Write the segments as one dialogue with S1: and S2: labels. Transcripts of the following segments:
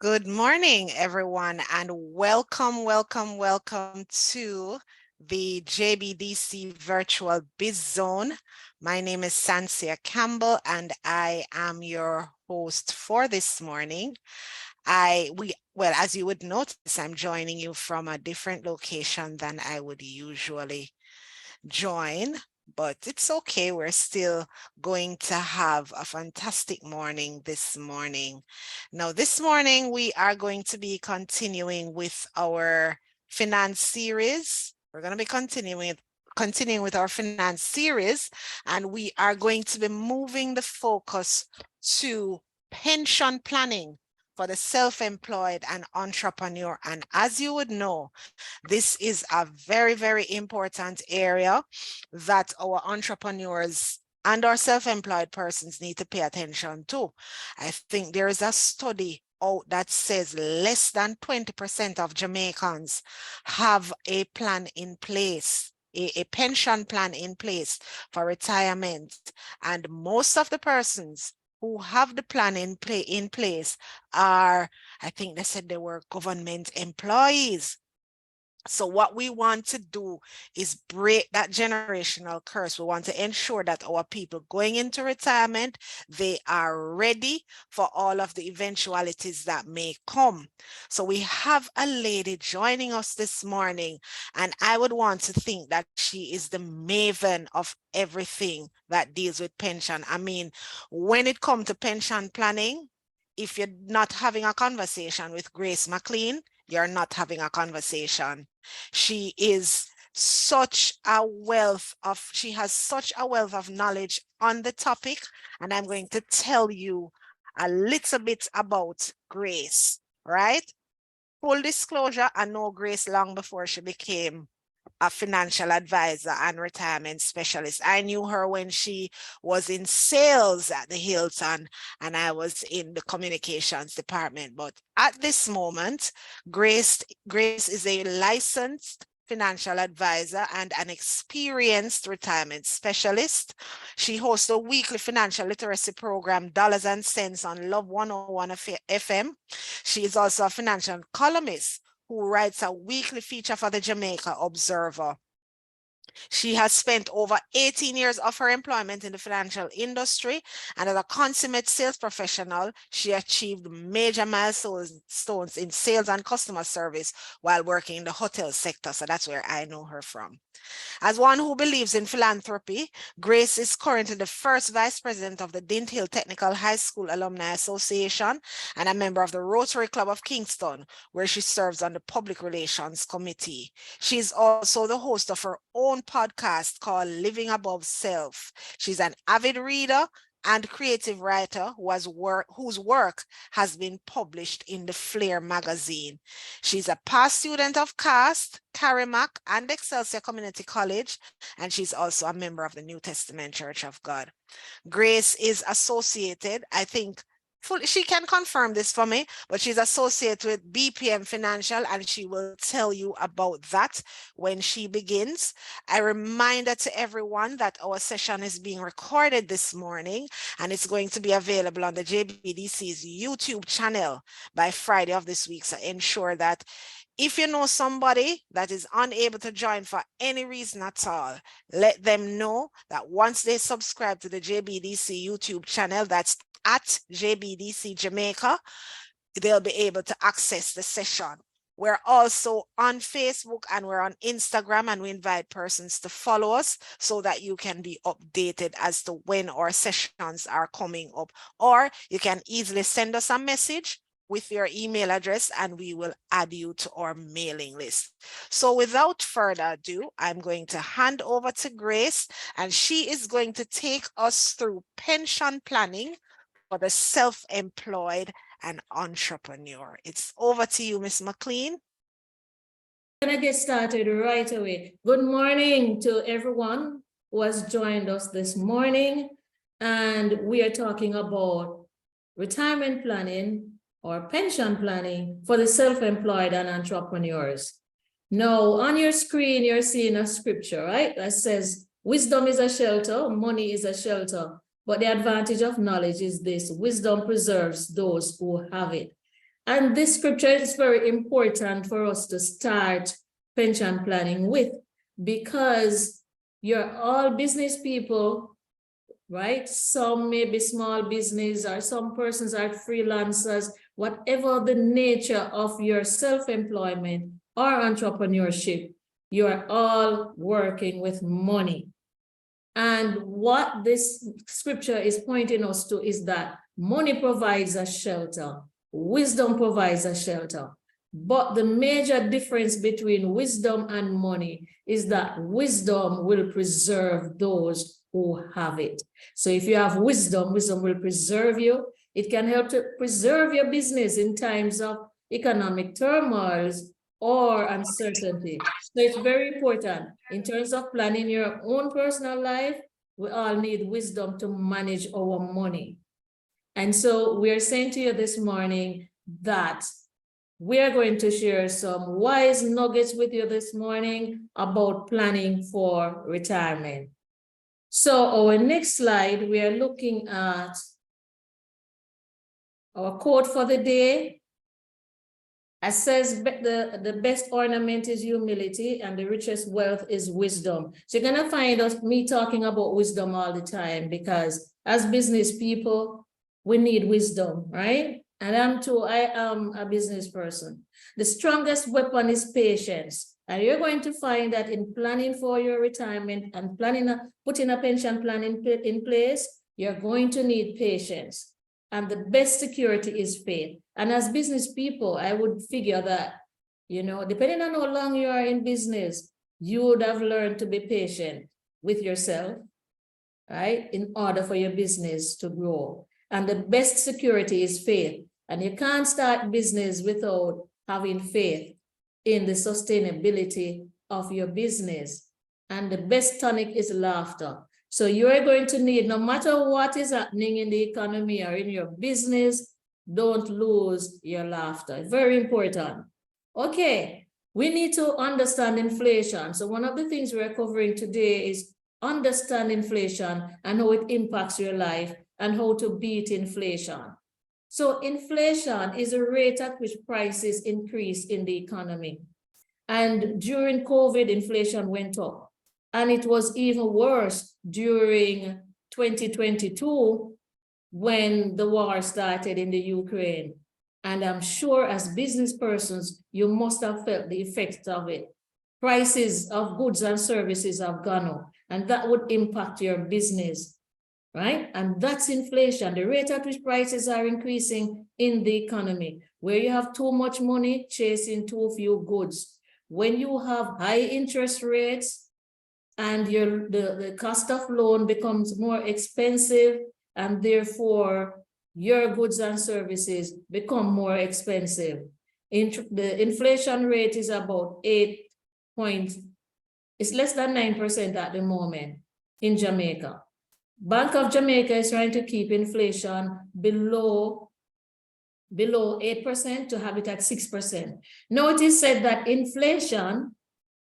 S1: Good morning, everyone, and welcome to the JBDC Virtual Biz Zone. My name is Sansia Campbell, and I am your host for this morning. As you would notice, I'm joining you from a different location than I would usually join, but it's okay. We're still going to have a fantastic morning this morning. Now, this morning, we are going to be continuing with our finance series. We're going to be continuing with our finance series, and we are going to be moving the focus to pension planning for the self-employed and entrepreneur. And as you would know, this is a very important area that our entrepreneurs and our self-employed persons need to pay attention to. I think there is a study out that says less than 20% of Jamaicans have a plan in place, a pension plan in place for retirement. And most of the persons who have the plan in place are, I think they said they were government employees. So what we want to do is break that generational curse. We want to ensure that our people going into retirement, they are ready for all of the eventualities that may come. So we have a lady joining us this morning, and I would want to think that she is the maven of everything that deals with pension. I mean, when it comes to pension planning, if you're not having a conversation with Grace McLean, you're not having a conversation. She is such a wealth of, she has such a wealth of knowledge on the topic, and I'm going to tell you a little bit about Grace, right? Full disclosure, I know Grace long before she became a financial advisor and retirement specialist. I knew her when she was in sales at the Hilton and I was in the communications department. But at this moment, Grace is a licensed financial advisor and an experienced retirement specialist. She hosts a weekly financial literacy program, Dollars and Cents, on Love 101 FM. She is also a financial columnist who writes a weekly feature for the Jamaica Observer. She has spent over 18 years of her employment in the financial industry, and as a consummate sales professional, she achieved major milestones in sales and customer service while working in the hotel sector. So that's where I know her from. As one who believes in philanthropy, Grace is currently the first vice president of the Dint Hill Technical High School Alumni Association and a member of the Rotary Club of Kingston, where she serves on the Public Relations Committee. She is also the host of her own podcast called Living Above Self. She's an avid reader and creative writer whose work has been published in the Flair magazine. She's a past student of CAST, Carimac, and Excelsior Community College, and she's also a member of the New Testament Church of God. Grace is associated, I think, she can confirm this for me, but she's associated with BPM Financial, and she will tell you about that when she begins. A reminder to everyone that our session is being recorded this morning, and it's going to be available on the JBDC's YouTube channel by Friday of this week. So ensure that if you know somebody that is unable to join for any reason at all, let them know that once they subscribe to the JBDC YouTube channel, that's at JBDC Jamaica, they'll be able to access the session. We're also on Facebook and we're on Instagram, and we invite persons to follow us so that you can be updated as to when our sessions are coming up. Or you can easily send us a message with your email address and we will add you to our mailing list. So without further ado, I'm going to hand over to Grace, and she is going to take us through pension planning for the self-employed and entrepreneur. It's over to you, Ms. McLean.
S2: I'm going to get started right away. Good morning to everyone who has joined us this morning. And we are talking about retirement planning or pension planning for the self-employed and entrepreneurs. Now, on your screen, you're seeing a scripture, right? That says, wisdom is a shelter, money is a shelter. But the advantage of knowledge is this: wisdom preserves those who have it. And this scripture is very important for us to start pension planning with, because you're all business people, right? Some may be small business, or some persons are freelancers, whatever the nature of your self-employment or entrepreneurship, you're all working with money. And what this scripture is pointing us to is that money provides a shelter, wisdom provides a shelter. But the major difference between wisdom and money is that wisdom will preserve those who have it. So if you have wisdom, wisdom will preserve you. It can help to preserve your business in times of economic turmoils or uncertainty. So it's very important in terms of planning your own personal life. We all need wisdom to manage our money. And so we are saying to you this morning that we are going to share some wise nuggets with you this morning about planning for retirement. So our next slide, we are looking at our quote for the day. It says the best ornament is humility and the richest wealth is wisdom. So you're gonna find me talking about wisdom all the time, because as business people, we need wisdom, right? And I am a business person. The strongest weapon is patience. And you're going to find that in planning for your retirement and putting a pension plan in place, you're going to need patience. And the best security is faith. And as business people, I would figure that, depending on how long you are in business, you would have learned to be patient with yourself, right? In order for your business to grow. And the best security is faith. And you can't start business without having faith in the sustainability of your business. And the best tonic is laughter. So you are going to need, no matter what is happening in the economy or in your business, don't lose your laughter. Very important. Okay, we need to understand inflation. So one of the things we're covering today is understand inflation and how it impacts your life and how to beat inflation. So inflation is a rate at which prices increase in the economy. And during COVID, inflation went up. And it was even worse during 2022 when the war started in the Ukraine. And I'm sure as business persons, you must have felt the effects of it. Prices of goods and services have gone up, and that would impact your business, right? And that's inflation, the rate at which prices are increasing in the economy, where you have too much money chasing too few goods. When you have high interest rates, and the cost of loan becomes more expensive, and therefore your goods and services become more expensive. The inflation rate is about 8 points. It's less than 9% at the moment in Jamaica. Bank of Jamaica is trying to keep inflation below 8% to have it at 6%. Now it is said that inflation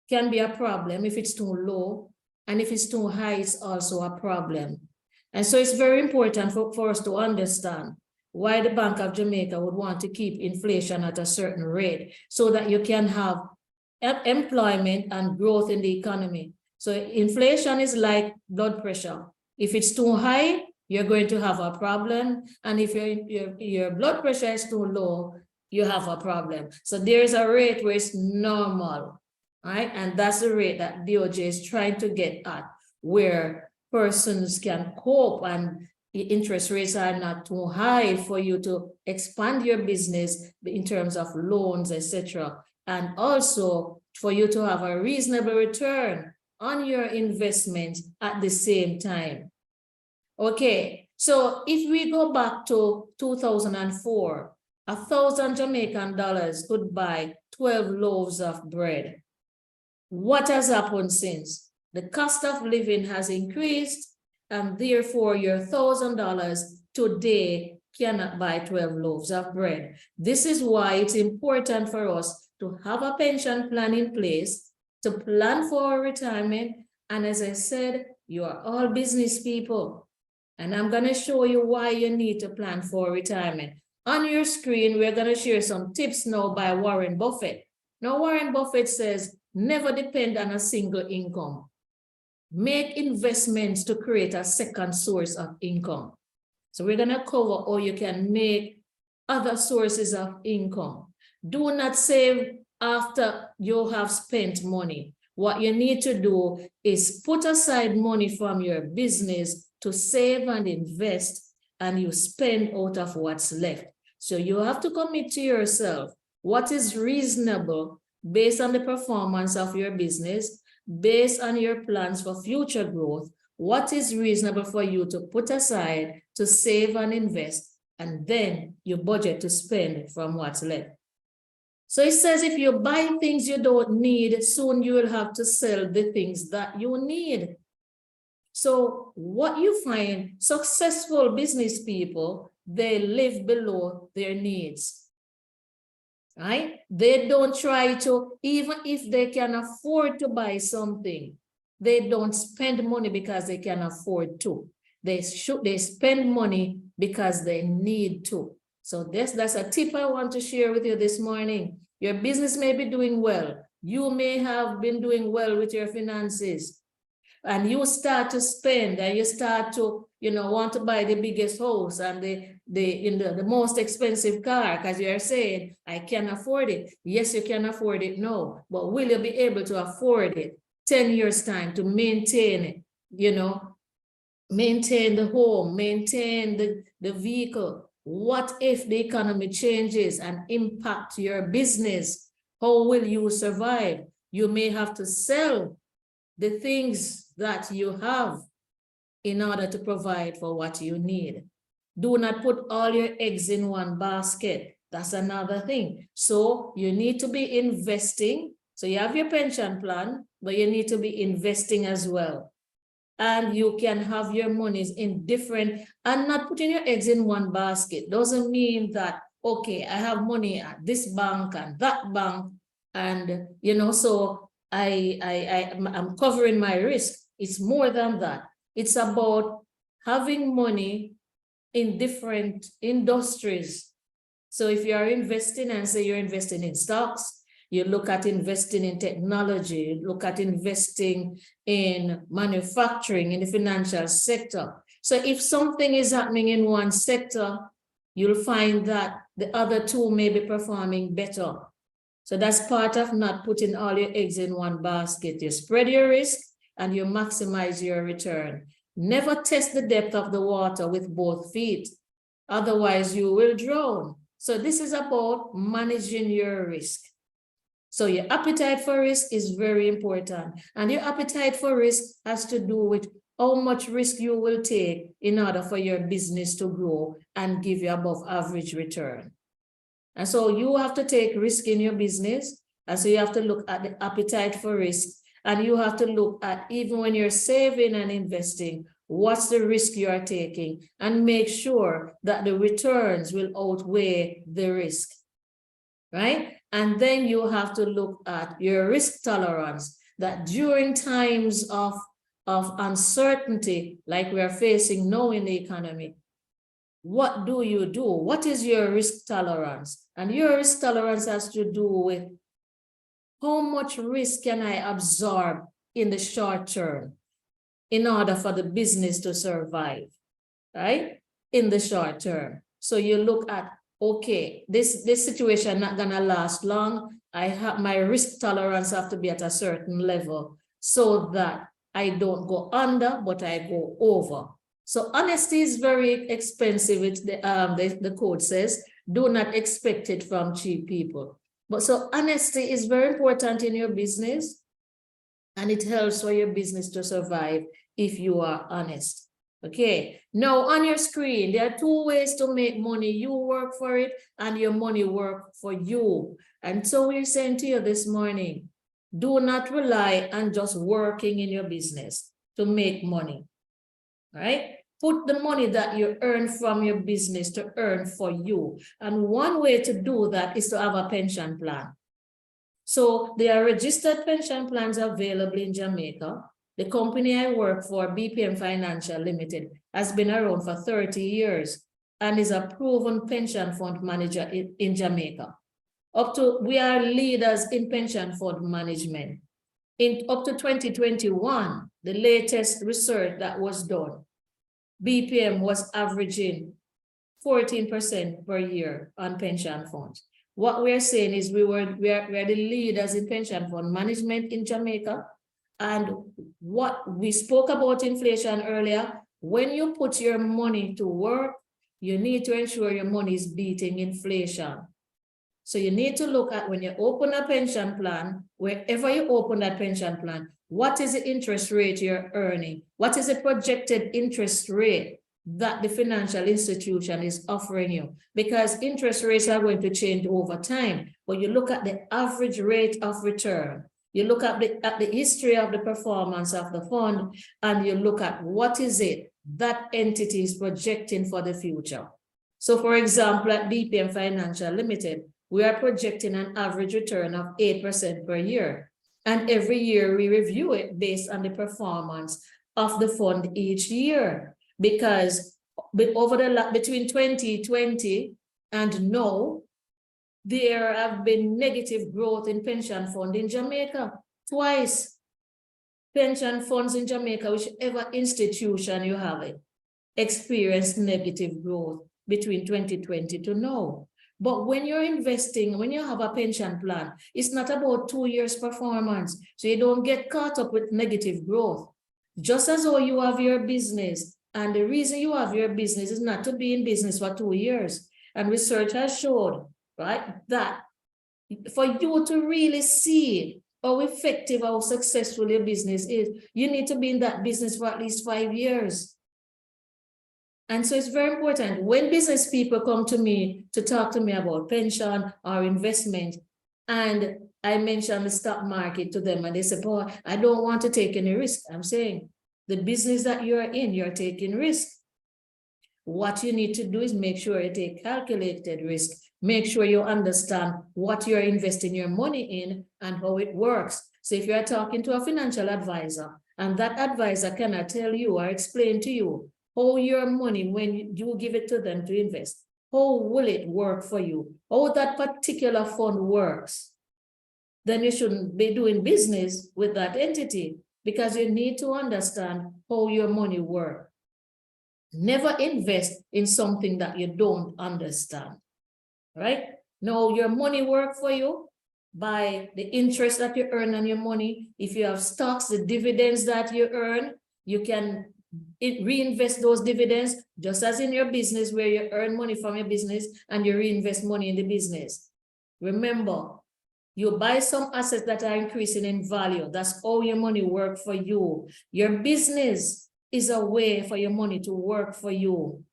S2: can be a problem if it's too low, and if it's too high, it's also a problem. And so it's very important for us to understand why the Bank of Jamaica would want to keep inflation at a certain rate, so that you can have employment and growth in the economy. So inflation is like blood pressure. If it's too high, you're going to have a problem. And if your blood pressure is too low, you have a problem. So there's a rate where it's normal. Right? And that's the rate that DOJ is trying to get at, where persons can cope and the interest rates are not too high for you to expand your business in terms of loans, etc. And also for you to have a reasonable return on your investment at the same time. Okay, so if we go back to 2004, 1,000 Jamaican dollars could buy 12 loaves of bread. What has happened since? The cost of living has increased, and therefore your $1,000 today cannot buy 12 loaves of bread. This is why it's important for us to have a pension plan in place, to plan for retirement. And as I said, you are all business people. And I'm going to show you why you need to plan for retirement. On your screen, we're going to share some tips now by Warren Buffett. Now, Warren Buffett says, never depend on a single income. Make investments to create a second source of income. So we're going to cover how you can make other sources of income. Do not save after you have spent money. What you need to do is put aside money from your business to save and invest, and you spend out of what's left. So you have to commit to yourself what is reasonable based on the performance of your business, based on your plans for future growth, what is reasonable for you to put aside to save and invest, and then you budget to spend from what's left. So it says if you buy things you don't need, soon you will have to sell the things that you need. So what you find, successful business people, they live below their needs, right? They don't try to, even if they can afford to buy something, they don't spend money because they can afford to. They spend money because they need to. So that's a tip I want to share with you this morning. Your business may be doing well. You may have been doing well with your finances, and you start to spend, and you start to, want to buy the biggest house and the most expensive car, because you're saying, I can afford it. Yes, you can afford it now, but will you be able to afford it 10 years time to maintain it, maintain the home, maintain the vehicle? What if the economy changes and impact your business? How will you survive? You may have to sell the things that you have in order to provide for what you need. Do not put all your eggs in one basket. That's another thing. So you need to be investing. So you have your pension plan, but you need to be investing as well. And you can have your monies in different, and not putting your eggs in one basket doesn't mean that, okay, I have money at this bank and that bank, and so I'm covering my risk. It's more than that. It's about having money in different industries. So if you are investing, and say you're investing in stocks, you look at investing in technology, you look at investing in manufacturing, in the financial sector. So if something is happening in one sector, you'll find that the other two may be performing better. So that's part of not putting all your eggs in one basket. You spread your risk and you maximize your return. Never test the depth of the water with both feet. Otherwise, you will drown. So this is about managing your risk. So your appetite for risk is very important. And your appetite for risk has to do with how much risk you will take in order for your business to grow and give you above average return. And so you have to take risk in your business. And so you have to look at the appetite for risk. And you have to look at, even when you're saving and investing, what's the risk you are taking, and make sure that the returns will outweigh the risk, right? And then you have to look at your risk tolerance, that during times of uncertainty, like we are facing now in the economy, what do you do? What is your risk tolerance? And your risk tolerance has to do with how much risk can I absorb in the short term in order for the business to survive, right? In the short term. So you look at, okay, this situation not gonna last long. I have my risk tolerance have to be at a certain level so that I don't go under, but I go over. So honesty is very expensive. It's the code says, do not expect it from cheap people. But so honesty is very important in your business, and it helps for your business to survive if you are honest. Okay, now on your screen, there are two ways to make money. You work for it and your money work for you. And so we're saying to you this morning, do not rely on just working in your business to make money, right? Put the money that you earn from your business to earn for you. And one way to do that is to have a pension plan. So there are registered pension plans available in Jamaica. The company I work for, BPM Financial Limited, has been around for 30 years. and is a proven pension fund manager in Jamaica. We are leaders in pension fund management. Up to 2021, the latest research that was done, BPM was averaging 14% per year on pension funds. What we're saying is we are the leaders in pension fund management in Jamaica. And what we spoke about inflation earlier, when you put your money to work, you need to ensure your money is beating inflation. So you need to look at when you open a pension plan, wherever you open that pension plan, what is the interest rate you're earning? What is the projected interest rate that the financial institution is offering you? Because interest rates are going to change over time, but you look at the average rate of return, you look at the history of the performance of the fund, and you look at what is it that entity is projecting for the future. So for example, at BPM Financial Limited, we are projecting an average return of 8% per year. And every year we review it based on the performance of the fund each year. Because between 2020 and now, there have been negative growth in pension fund in Jamaica twice. Pension funds in Jamaica, whichever institution you have it, experienced negative growth between 2020 to now. But when you're investing, when you have a pension plan, it's not about 2 years performance. So you don't get caught up with negative growth. Just as though you have your business, and the reason you have your business is not to be in business for 2 years. And research has showed, right, that for you to really see how effective, how successful your business is, you need to be in that business for at least 5 years. And so it's very important when business people come to me to talk to me about pension or investment, and I mention the stock market to them, and they say, boy, I don't want to take any risk. I'm saying the business that you're in, you're taking risk. What you need to do is make sure you take calculated risk. Make sure you understand what you're investing your money in and how it works. So if you're talking to a financial advisor, and that advisor cannot tell you or explain to you how your money, when you give it to them to invest, how will it work for you? How that particular fund works? Then you shouldn't be doing business with that entity, because you need to understand how your money works. Never invest in something that you don't understand, right? Know your money work for you by the interest that you earn on your money. If you have stocks, the dividends that you earn, you can reinvest those dividends, just as in your business where you earn money from your business and you reinvest money in the business. Remember, you buy some assets that are increasing in value. That's how your money works for you. Your business is a way for your money to work for you.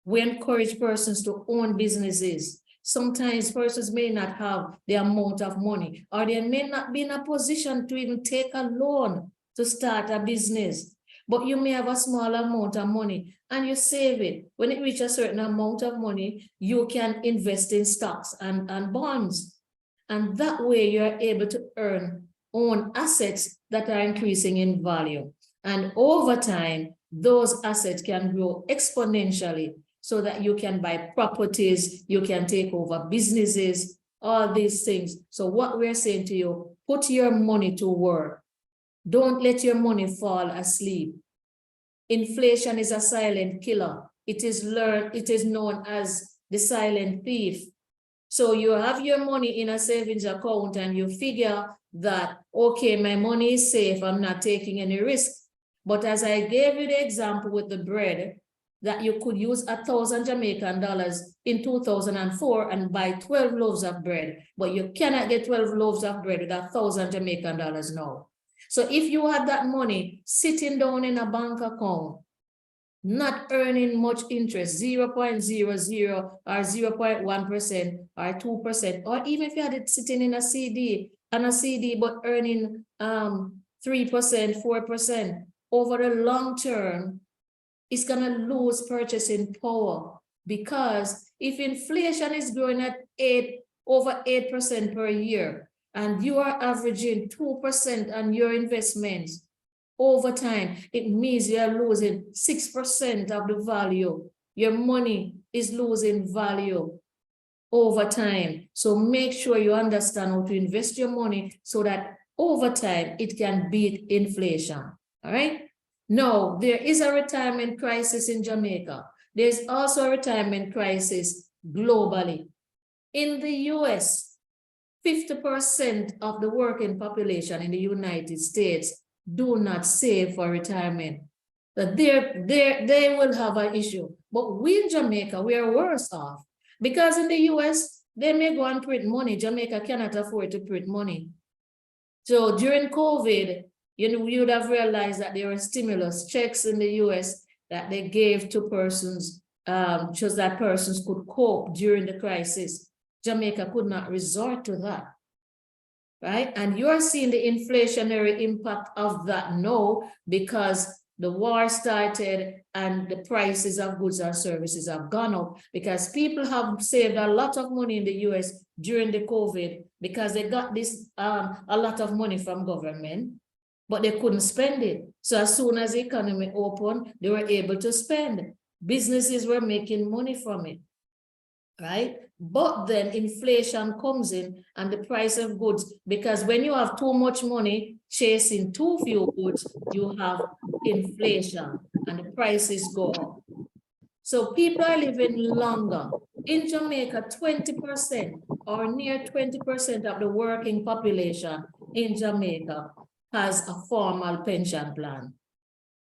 S2: We encourage persons to own businesses. Sometimes persons may not have the amount of money, or they may not be in a position to even take a loan to start a business. But you may have a small amount of money and you save it. When it reaches a certain amount of money, you can invest in stocks and bonds. And that way you're able to own assets that are increasing in value. And over time, those assets can grow exponentially so that you can buy properties, you can take over businesses, all these things. So what we're saying to you, put your money to work. Don't let your money fall asleep. Inflation is a silent killer. It is known as the silent thief. So you have your money in a savings account and you figure that, okay, my money is safe, I'm not taking any risk. But as I gave you the example with the bread, that you could use 1,000 Jamaican dollars in 2004 and buy 12 loaves of bread, but you cannot get 12 loaves of bread with 1,000 Jamaican dollars now. So if you had that money sitting down in a bank account, not earning much interest, 0.00 or 0.1% or 2%, or even if you had it sitting in a CD, but earning 3%, 4%, over the long term, it's going to lose purchasing power, because if inflation is growing at over 8% per year, and you are averaging 2% on your investments over time, it means you are losing 6% of the value. Your money is losing value over time. So make sure you understand how to invest your money so that over time it can beat inflation. All right. Now, there is a retirement crisis in Jamaica. There's also a retirement crisis globally. In the US, 50% of the working population in the United States do not save for retirement. They will have an issue. But we in Jamaica, we are worse off. Because in the US, they may go and print money. Jamaica cannot afford to print money. So during COVID, you would have realized that there were stimulus checks in the US that they gave to persons, so that persons could cope during the crisis. Jamaica could not resort to that, right? And you are seeing the inflationary impact of that now because the war started and the prices of goods and services have gone up because people have saved a lot of money in the US during the COVID because they got this a lot of money from government, but they couldn't spend it. So as soon as the economy opened, they were able to spend. Businesses were making money from it, right? But then inflation comes in and the price of goods, because when you have too much money chasing too few goods, you have inflation and the prices go up. So people are living longer. In Jamaica, 20% or near 20% of the working population in Jamaica has a formal pension plan.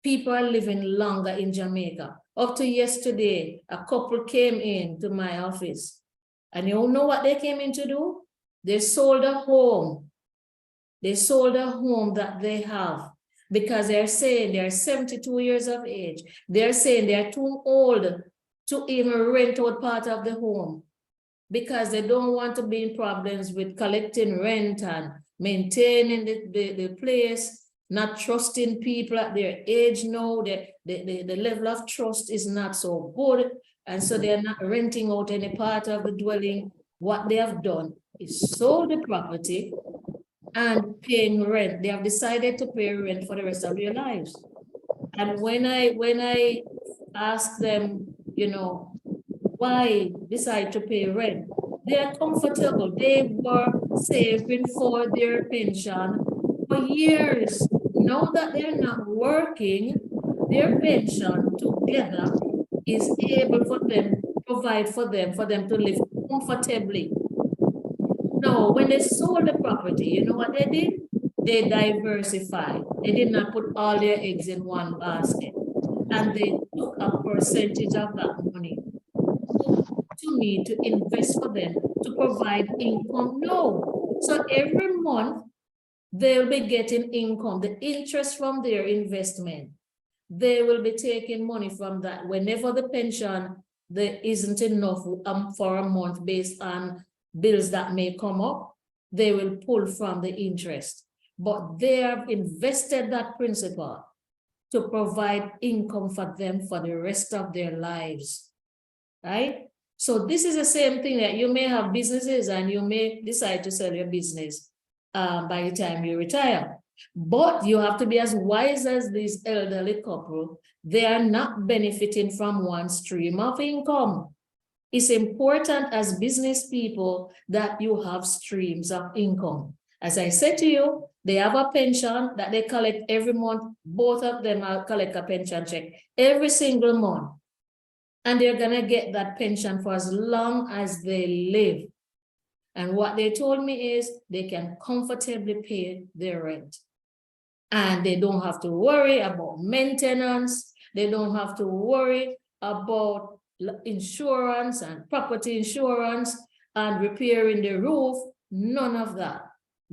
S2: People are living longer in Jamaica. Up to yesterday, a couple came in to my office. And you know what they came in to do? They sold a home. They sold a home that they have because they're saying they're 72 years of age. They're saying they're too old to even rent out part of the home because they don't want to be in problems with collecting rent and maintaining the place, not trusting people at their age now. The level of trust is not so good. And so they're not renting out any part of the dwelling. What they have done is sold the property and paying rent. They have decided to pay rent for the rest of their lives. And when I ask them, you know, why decide to pay rent, they are comfortable. They were saving for their pension for years. Now that they're not working, their pension together is able for them, provide for them to live comfortably. No, when they sold the property, you know what they did? They diversified. They did not put all their eggs in one basket. And they took a percentage of that money to me to invest for them to provide income. No. So every month, they'll be getting income, the interest from their investment. They will be taking money from that. Whenever the pension, there isn't enough for a month based on bills that may come up, they will pull from the interest. But they have invested that principal to provide income for them for the rest of their lives, right? So this is the same thing that you may have businesses and you may decide to sell your business by the time you retire. But you have to be as wise as this elderly couple. They are not benefiting from one stream of income. It's important as business people that you have streams of income. As I said to you, they have a pension that they collect every month. Both of them collect a pension check every single month. And they're going to get that pension for as long as they live. And what they told me is they can comfortably pay their rent. And they don't have to worry about maintenance. They don't have to worry about insurance and property insurance and repairing the roof. None of that,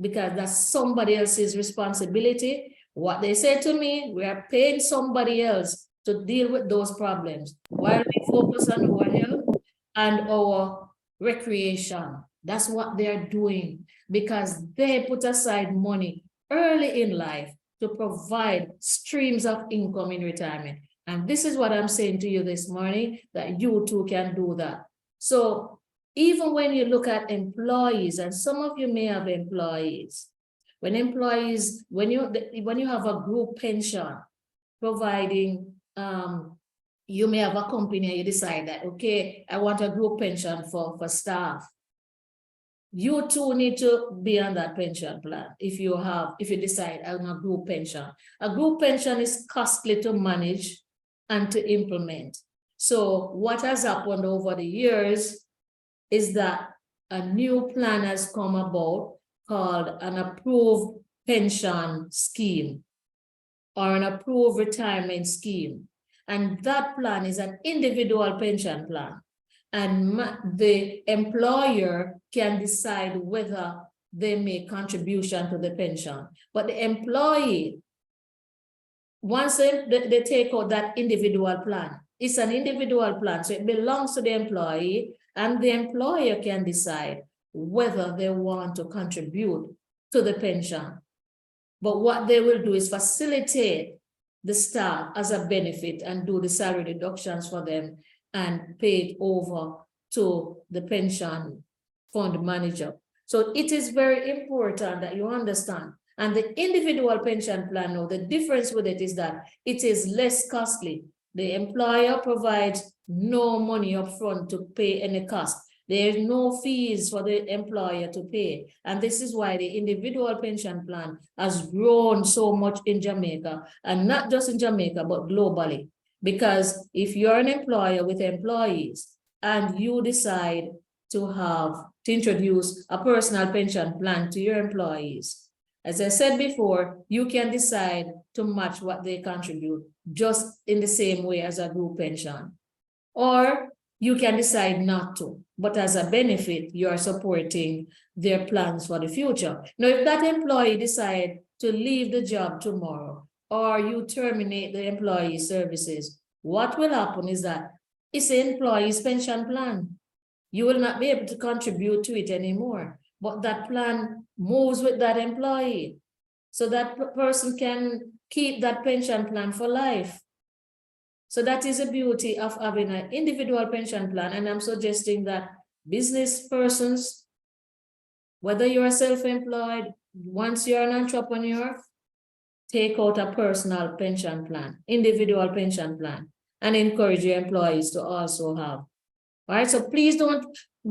S2: because that's somebody else's responsibility. What they said to me, we are paying somebody else to deal with those problems while we focus on our health and our recreation. That's what they're doing because they put aside money early in life to provide streams of income in retirement. And this is what I'm saying to you this morning, that you too can do that. So even when you look at employees, and some of you may have employees, when you have a group pension providing you may have a company and you decide that, okay, I want a group pension for staff. You too need to be on that pension plan if you decide on a group pension. A group pension is costly to manage and to implement. So what has happened over the years is that a new plan has come about called an approved pension scheme or an approved retirement scheme. And that plan is an individual pension plan. And the employer can decide whether they make contribution to the pension. But the employee, once they take out that individual plan, it's an individual plan, so it belongs to the employee, and the employer can decide whether they want to contribute to the pension. But what they will do is facilitate the staff as a benefit and do the salary deductions for them and pay it over to the pension fund manager. So it is very important that you understand. And the individual pension plan, now, the difference with it is that it is less costly. The employer provides no money up front to pay any cost. There is no fees for the employer to pay. And this is why the individual pension plan has grown so much in Jamaica, and not just in Jamaica, but globally. Because if you're an employer with employees and you decide to introduce a personal pension plan to your employees, as I said before, you can decide to match what they contribute just in the same way as a group pension. Or you can decide not to, but as a benefit, you are supporting their plans for the future. Now, if that employee decides to leave the job tomorrow, or you terminate the employee services, what will happen is that it's the employee's pension plan. You will not be able to contribute to it anymore, but that plan moves with that employee. So that person can keep that pension plan for life. So that is the beauty of having an individual pension plan. And I'm suggesting that business persons, whether you're self-employed, once you're an entrepreneur, take out a personal pension plan, individual pension plan, and encourage your employees to also have. All right, so please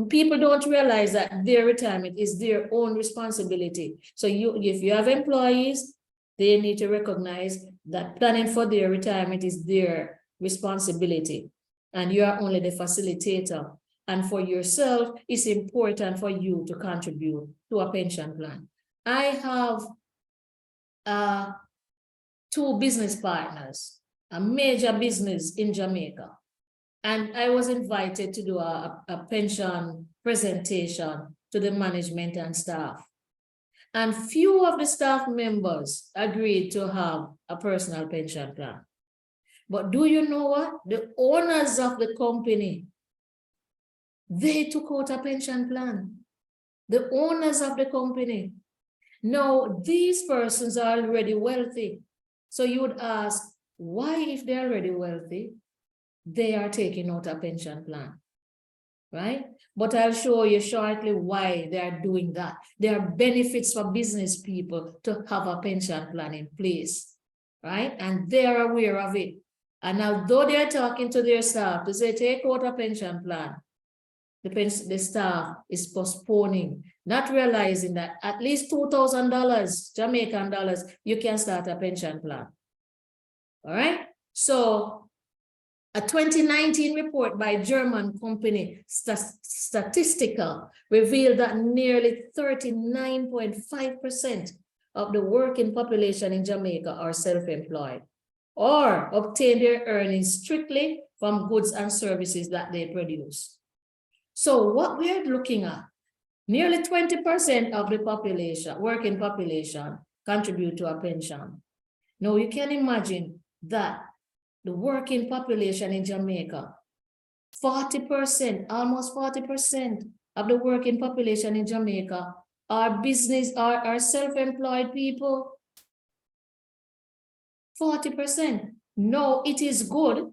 S2: people don't realize that their retirement is their own responsibility. So if you have employees, they need to recognize that planning for their retirement is their responsibility, and you are only the facilitator. And for yourself, it's important for you to contribute to a pension plan. I have 2 business partners, a major business in Jamaica, and I was invited to do a pension presentation to the management and staff. And few of the staff members agreed to have a personal pension plan. But do you know what? The owners of the company, they took out a pension plan. The owners of the company. Now, these persons are already wealthy. So you would ask, why, if they're already wealthy, they are taking out a pension plan, right? But I'll show you shortly why they are doing that. There are benefits for business people to have a pension plan in place, right? And they're aware of it. And although they're talking to their staff to say, take out a pension plan, the staff is postponing, not realizing that at least $2,000 Jamaican dollars, you can start a pension plan. All right. So a 2019 report by German company Statistical revealed that nearly 39.5% of the working population in Jamaica are self-employed or obtain their earnings strictly from goods and services that they produce. So what we are looking at, nearly 20% of the population, working population, contribute to a pension. Now you can imagine that the working population in Jamaica, 40%, almost 40% of the working population in Jamaica are self-employed people. 40%. No, it is good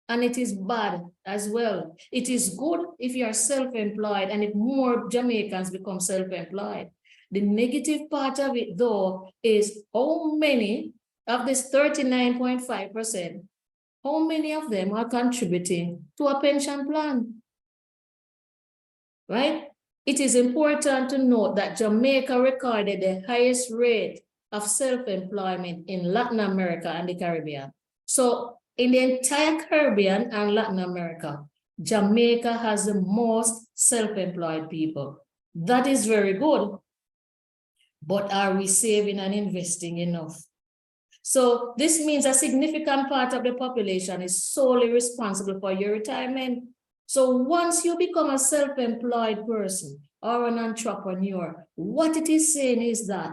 S2: and it is bad as well. It is good if you are self-employed and if more Jamaicans become self-employed. The negative part of it, though, is how many of this 39.5% how many of them are contributing to a pension plan? Right? It is important to note that Jamaica recorded the highest rate of self-employment in Latin America and the Caribbean. So in the entire Caribbean and Latin America, Jamaica has the most self-employed people. That is very good. But are we saving and investing enough? So this means a significant part of the population is solely responsible for your retirement. So once you become a self-employed person or an entrepreneur, what it is saying is that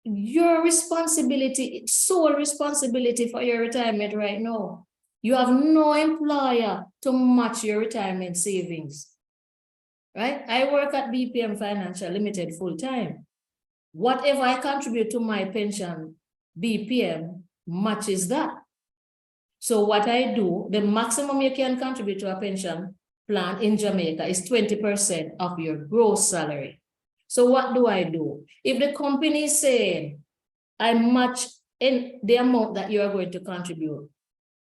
S2: your responsibility, sole responsibility for your retirement right now. You have no employer to match your retirement savings, right? I work at BPM Financial Limited full-time. Whatever I contribute to my pension, BPM matches that. So what I do, the maximum you can contribute to a pension plan in Jamaica is 20% of your gross salary. So what do I do? If the company is saying I match in the amount that you are going to contribute,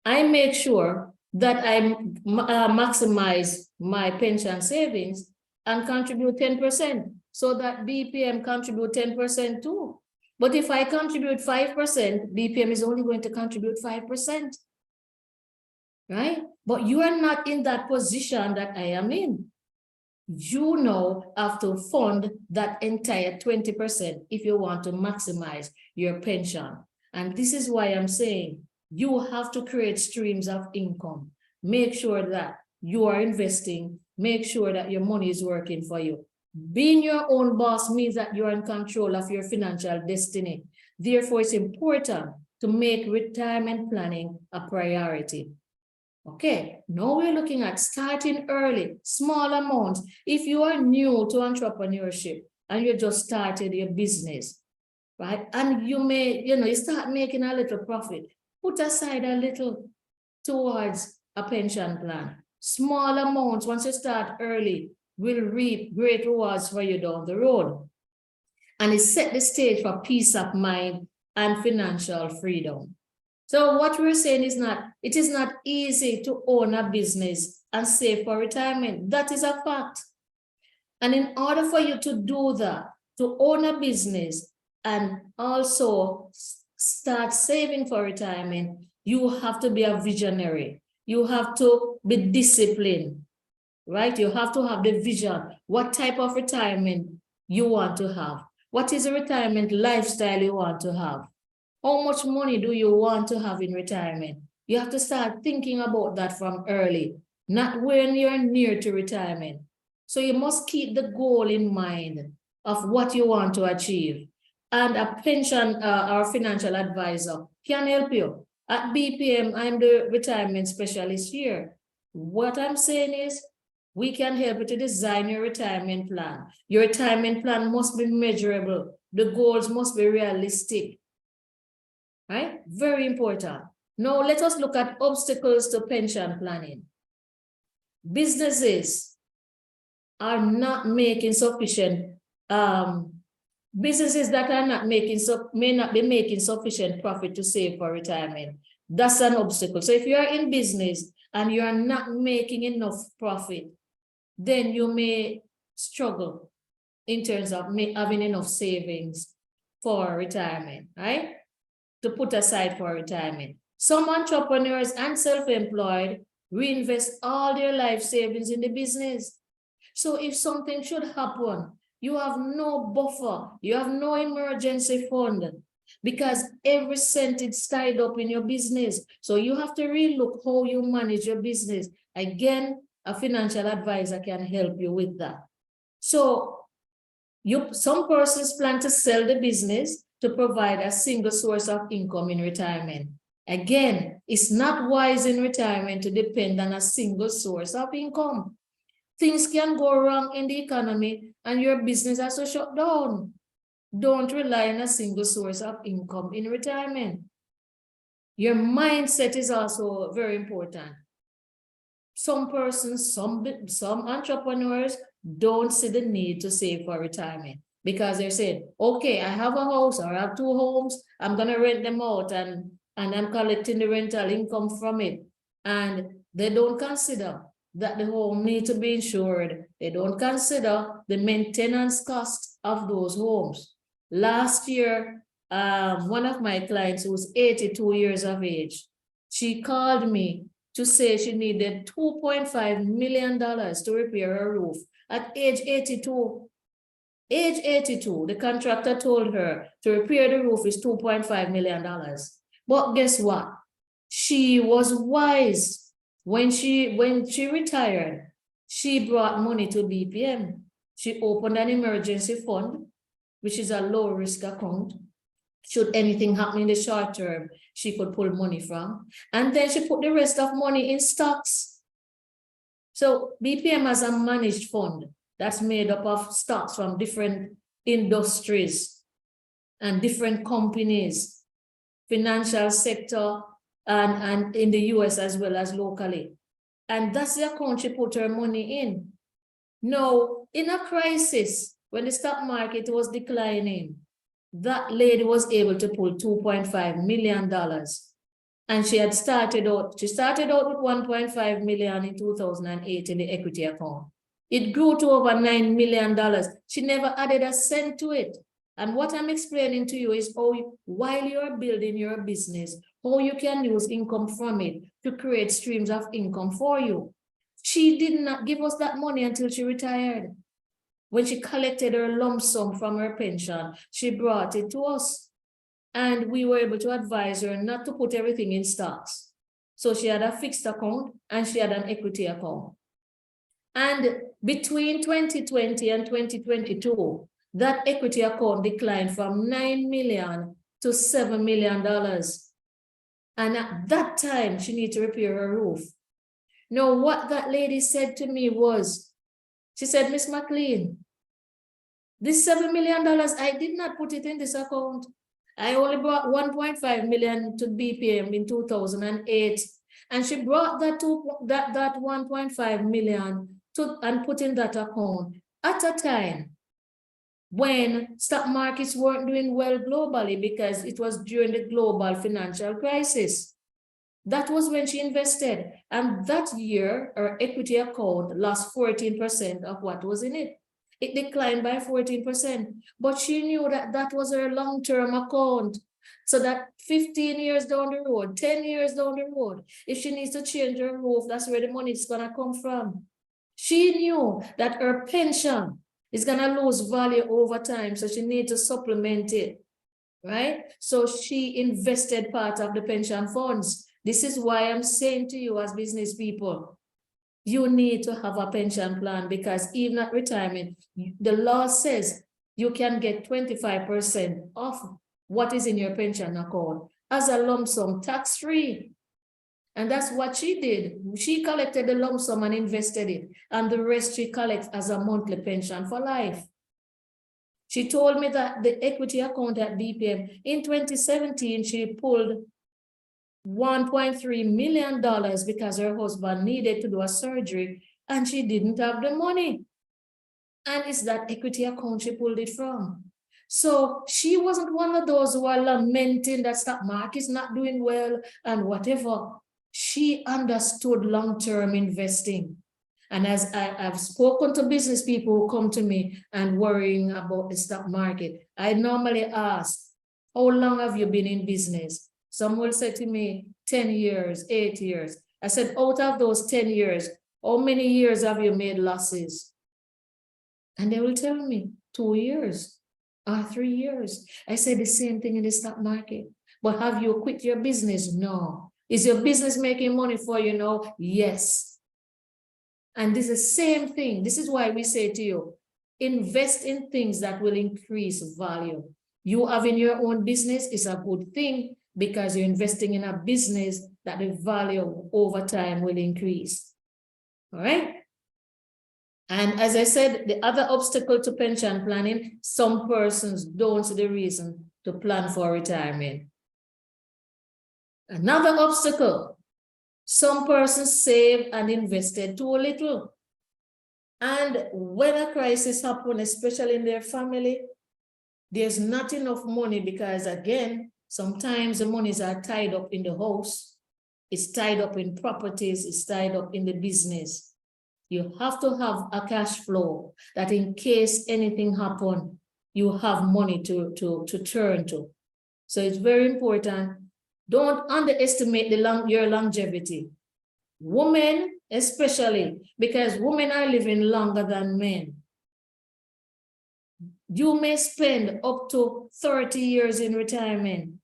S2: I make sure that I maximize my pension savings and contribute 10%, so that BPM contribute 10% too. But if I contribute 5%, BPM is only going to contribute 5%, right? But you are not in that position that I am in. You now have to fund that entire 20% if you want to maximize your pension. And this is why I'm saying you have to create streams of income. Make sure that you are investing. Make sure that your money is working for you. Being your own boss means that you're in control of your financial destiny. Therefore, it's important to make retirement planning a priority. Okay, now we're looking at starting early, small amounts. If you are new to entrepreneurship and you just started your business, right? And you may, you start making a little profit, put aside a little towards a pension plan. Small amounts, once you start early, will reap great rewards for you down the road. And it set the stage for peace of mind and financial freedom. So what we're saying is it is not easy to own a business and save for retirement. That is a fact. And in order for you to do that, to own a business and also start saving for retirement, you have to be a visionary. You have to be disciplined, right? You have to have the vision. What type of retirement you want to have? What is the retirement lifestyle you want to have? How much money do you want to have in retirement? You have to start thinking about that from early, not when you're near to retirement. So you must keep the goal in mind of what you want to achieve. And a pension or financial advisor can help you. At BPM, I'm the retirement specialist here. What I'm saying is, we can help you to design your retirement plan. Your retirement plan must be measurable. The goals must be realistic. Right? Very important. Now let us look at obstacles to pension planning. Businesses are not making sufficient, businesses that are not making, may not be making sufficient profit to save for retirement. That's an obstacle. So if you are in business and you are not making enough profit, then you may struggle in terms of having enough savings for retirement, right? To put aside for retirement. Some entrepreneurs and self-employed reinvest all their life savings in the business. So if something should happen, you have no buffer, you have no emergency fund, because every cent is tied up in your business. So you have to relook how you manage your business. Again, a financial advisor can help you with that. So some persons plan to sell the business to provide a single source of income in retirement. Again, it's not wise in retirement to depend on a single source of income. Things can go wrong in the economy and your business has to shut down. Don't rely on a single source of income in retirement. Your mindset is also very important. Some persons, some entrepreneurs don't see the need to save for retirement, because they're saying, okay, I have a house or I have 2 homes, I'm going to rent them out and and I'm collecting the rental income from it. And they don't consider that the home needs to be insured. They don't consider the maintenance cost of those homes. Last year, one of my clients who was 82 years of age, she called me to say she needed $2.5 million to repair her roof at age 82. Age 82, the contractor told her to repair the roof is $2.5 million. But guess what? She was wise. When she retired, she brought money to BPM. She opened an emergency fund, which is a low risk account. Should anything happen in the short term, she could pull money from. And then she put the rest of money in stocks. So BPM has a managed fund that's made up of stocks from different industries and different companies, financial sector, and in the US as well as locally. And that's the account she put her money in. Now, in a crisis, when the stock market was declining, that lady was able to pull $2.5 million. And she started out with 1.5 million in 2008 in the equity account. It grew to over $9 million. She never added a cent to it. And what I'm explaining to you is how, while you're building your business, how you can use income from it to create streams of income for you. She did not give us that money until she retired. When she collected her lump sum from her pension, she brought it to us. And we were able to advise her not to put everything in stocks. So she had a fixed account and she had an equity account. And between 2020 and 2022, that equity account declined from $9 million to $7 million. And at that time, she needed to repair her roof. Now, what that lady said to me was, she said, Miss McLean, this $7 million, I did not put it in this account. I only brought 1.5 million to BPM in 2008. And she brought that 1.5 million and put in that account at a time when stock markets weren't doing well globally because it was during the global financial crisis. That was when she invested. And that year, her equity account lost 14% of what was in it. It declined by 14%, but she knew that that was her long-term account. So that 15 years down the road, 10 years down the road, if she needs to change her roof, that's where the money is gonna come from. She knew that her pension is gonna lose value over time, so she needs to supplement it, right? So she invested part of the pension funds. This is why I'm saying to you as business people, you need to have a pension plan because even at retirement, the law says you can get 25% of what is in your pension account as a lump sum tax-free. And that's what she did. She collected the lump sum and invested it, and the rest she collects as a monthly pension for life. She told me that the equity account at BPM in 2017, she pulled $1.3 million because her husband needed to do a surgery and she didn't have the money. And it's that equity account she pulled it from. So she wasn't one of those who are lamenting that stock market is not doing well and whatever. She understood long-term investing. And as I've spoken to business people who come to me and worrying about the stock market, I normally ask, how long have you been in business? Some will say to me, 10 years, 8 years. I said, out of those 10 years, how many years have you made losses? And they will tell me 2 years or 3 years. I said the same thing in the stock market. But have you quit your business? No. Is your business making money for you now? Yes. And this is the same thing. This is why we say to you, invest in things that will increase value. You having your own business is a good thing because you're investing in a business that the value over time will increase. All right. And as I said, the other obstacle to pension planning, some persons don't see the reason to plan for retirement. Another obstacle, some persons save and invested too little. And when a crisis happens, especially in their family, there's not enough money because again, Sometimes the monies are tied up in the house. It's tied up in properties. It's tied up in the business. You have to have a cash flow that in case anything happens, you have money to turn to. So it's very important. Don't underestimate your longevity. Women, especially, because women are living longer than men. You may spend up to 30 years in retirement.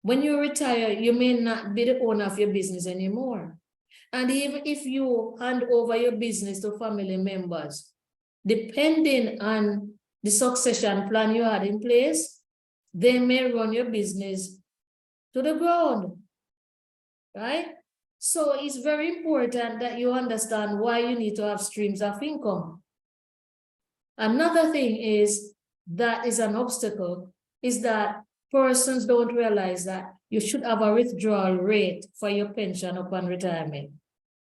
S2: When you retire, you may not be the owner of your business anymore. And even if you hand over your business to family members, depending on the succession plan you had in place, they may run your business to the ground, right? So it's very important that you understand why you need to have streams of income. Another thing is that is an obstacle is that persons don't realize that you should have a withdrawal rate for your pension upon retirement.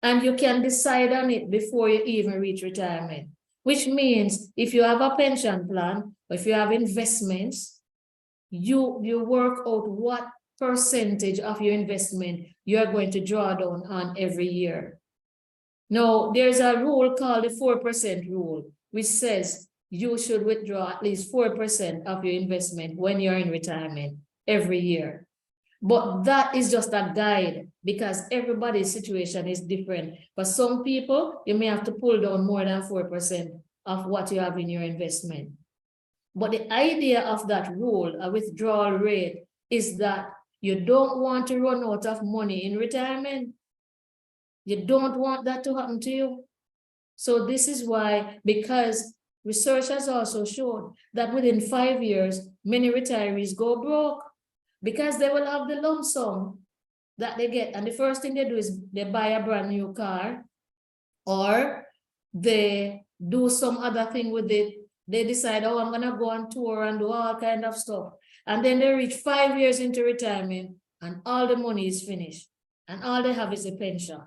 S2: And you can decide on it before you even reach retirement, which means if you have a pension plan, or if you have investments, you work out what percentage of your investment you're going to draw down on every year. Now, there's a rule called the 4% rule, which says you should withdraw at least 4% of your investment when you're in retirement every year. But that is just a guide because everybody's situation is different. For some people, you may have to pull down more than 4% of what you have in your investment. But the idea of that rule, a withdrawal rate, is that you don't want to run out of money in retirement. You don't want that to happen to you. So this is why, because research has also shown that within 5 years, many retirees go broke because they will have the lump sum that they get. And the first thing they do is they buy a brand new car, or they do some other thing with it. They decide, oh, I'm gonna go on tour and do all kind of stuff. And then they reach 5 years into retirement and all the money is finished. And all they have is a pension.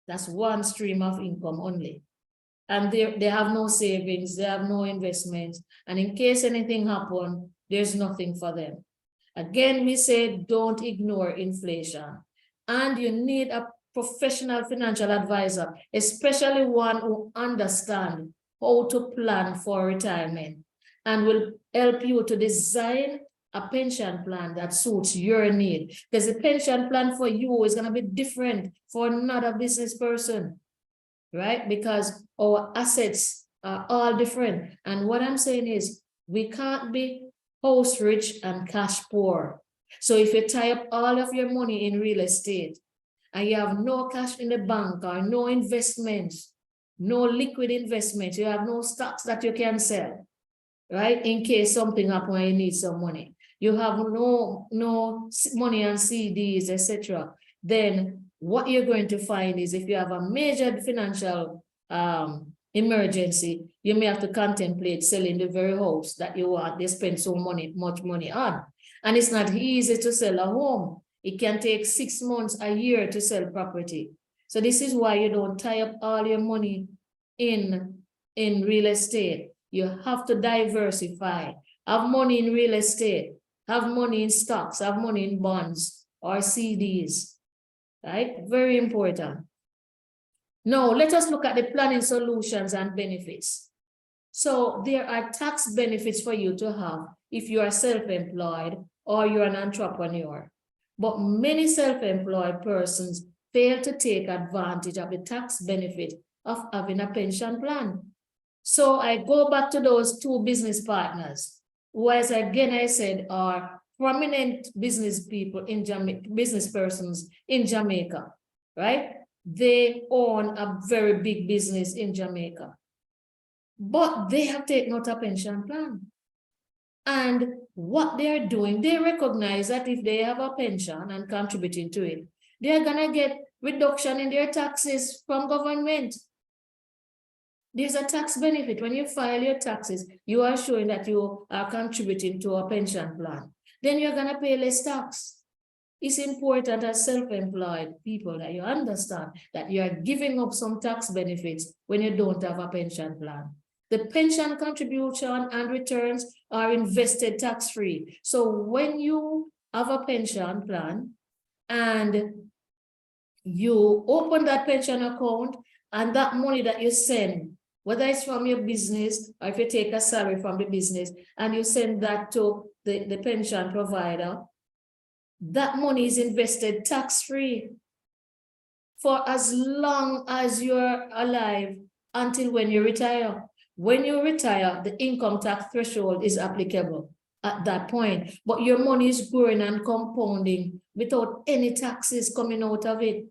S2: That's one stream of income only. And they have no savings, they have no investments. And in case anything happens, there's nothing for them. Again, we say don't ignore inflation. And you need a professional financial advisor, especially one who understands how to plan for retirement and will help you to design a pension plan that suits your need. Because the pension plan for you is going to be different for another business person, right? Because our assets are all different. And what I'm saying is we can't be house rich and cash poor. So if you tie up all of your money in real estate and you have no cash in the bank or no investments, no liquid investments, you have no stocks that you can sell, right? In case something happens and you need some money. You have no money on CDs, etc. Then what you're going to find is if you have a major financial emergency, you may have to contemplate selling the very house that you want. They spend so much money on. And it's not easy to sell a home. It can take 6 months, a year to sell property. So this is why you don't tie up all your money in real estate. You have to diversify. Have money in real estate. Have money in stocks. Have money in bonds or CDs. Right? Very important. Now, let us look at the planning solutions and benefits. So there are tax benefits for you to have if you are self-employed or you're an entrepreneur. But many self-employed persons fail to take advantage of the tax benefit of having a pension plan. So I go back to those 2 business partners, who, as again I said, are prominent business people in Jamaica, business persons in Jamaica, right? They own a very big business in Jamaica, but they have taken out a pension plan. And what they're doing, they recognize that if they have a pension and contributing to it, they're gonna get reduction in their taxes from government. There's a tax benefit. When you file your taxes, you are showing that you are contributing to a pension plan. Then you're gonna pay less tax. It's important as self-employed people that you understand that you are giving up some tax benefits when you don't have a pension plan. The pension contribution and returns are invested tax-free. So when you have a pension plan and you open that pension account, and that money that you send, whether it's from your business or if you take a salary from the business and you send that to the pension provider, that money is invested tax-free for as long as you're alive until when you retire. When you retire, the income tax threshold is applicable at that point, but your money is growing and compounding without any taxes coming out of it.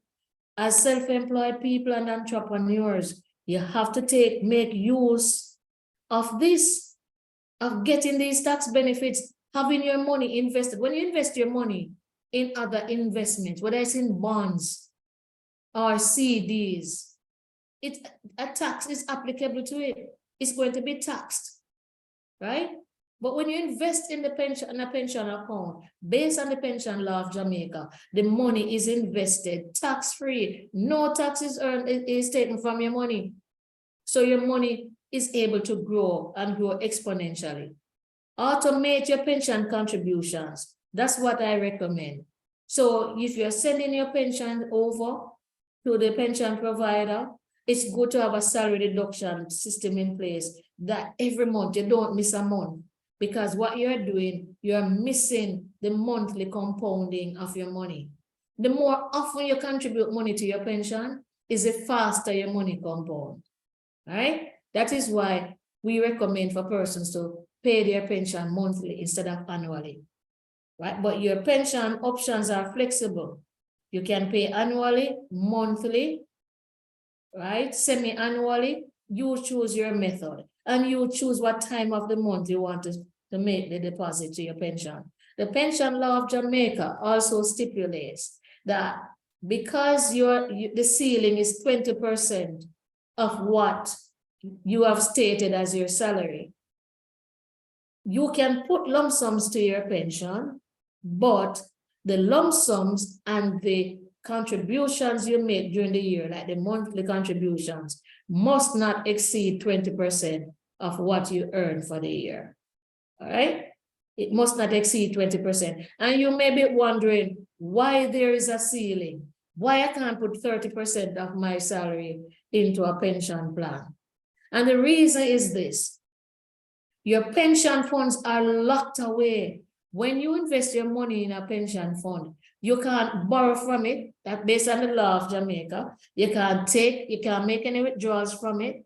S2: As self-employed people and entrepreneurs, you have to make use of this, of getting these tax benefits, having your money invested. When you invest your money in other investments, whether it's in bonds or CDs, a tax is applicable to it. It's going to be taxed, right? But when you invest in a pension account, based on the pension law of Jamaica, the money is invested tax-free. No taxes is taken from your money. So your money is able to grow and grow exponentially. Automate your pension contributions. That's what I recommend. So if you're sending your pension over to the pension provider, it's good to have a salary deduction system in place that every month you don't miss a month. Because what you're doing, you're missing the monthly compounding of your money. The more often you contribute money to your pension, is the faster your money compound. All right? That is why we recommend for persons to pay their pension monthly instead of annually. Right? But your pension options are flexible. You can pay annually, monthly, right? Semi-annually. You choose your method. And you choose what time of the month you want to make the deposit to your pension. The pension law of Jamaica also stipulates that because the ceiling is 20% of what you have stated as your salary, you can put lump sums to your pension, but the lump sums and the contributions you make during the year, like the monthly contributions, must not exceed 20% of what you earn for the year. All right? It must not exceed 20%. And you may be wondering why there is a ceiling. Why I can't put 30% of my salary into a pension plan. And the reason is this. Your pension funds are locked away. When you invest your money in a pension fund, you can't borrow from it. That's based on the law of Jamaica. You can't make any withdrawals from it.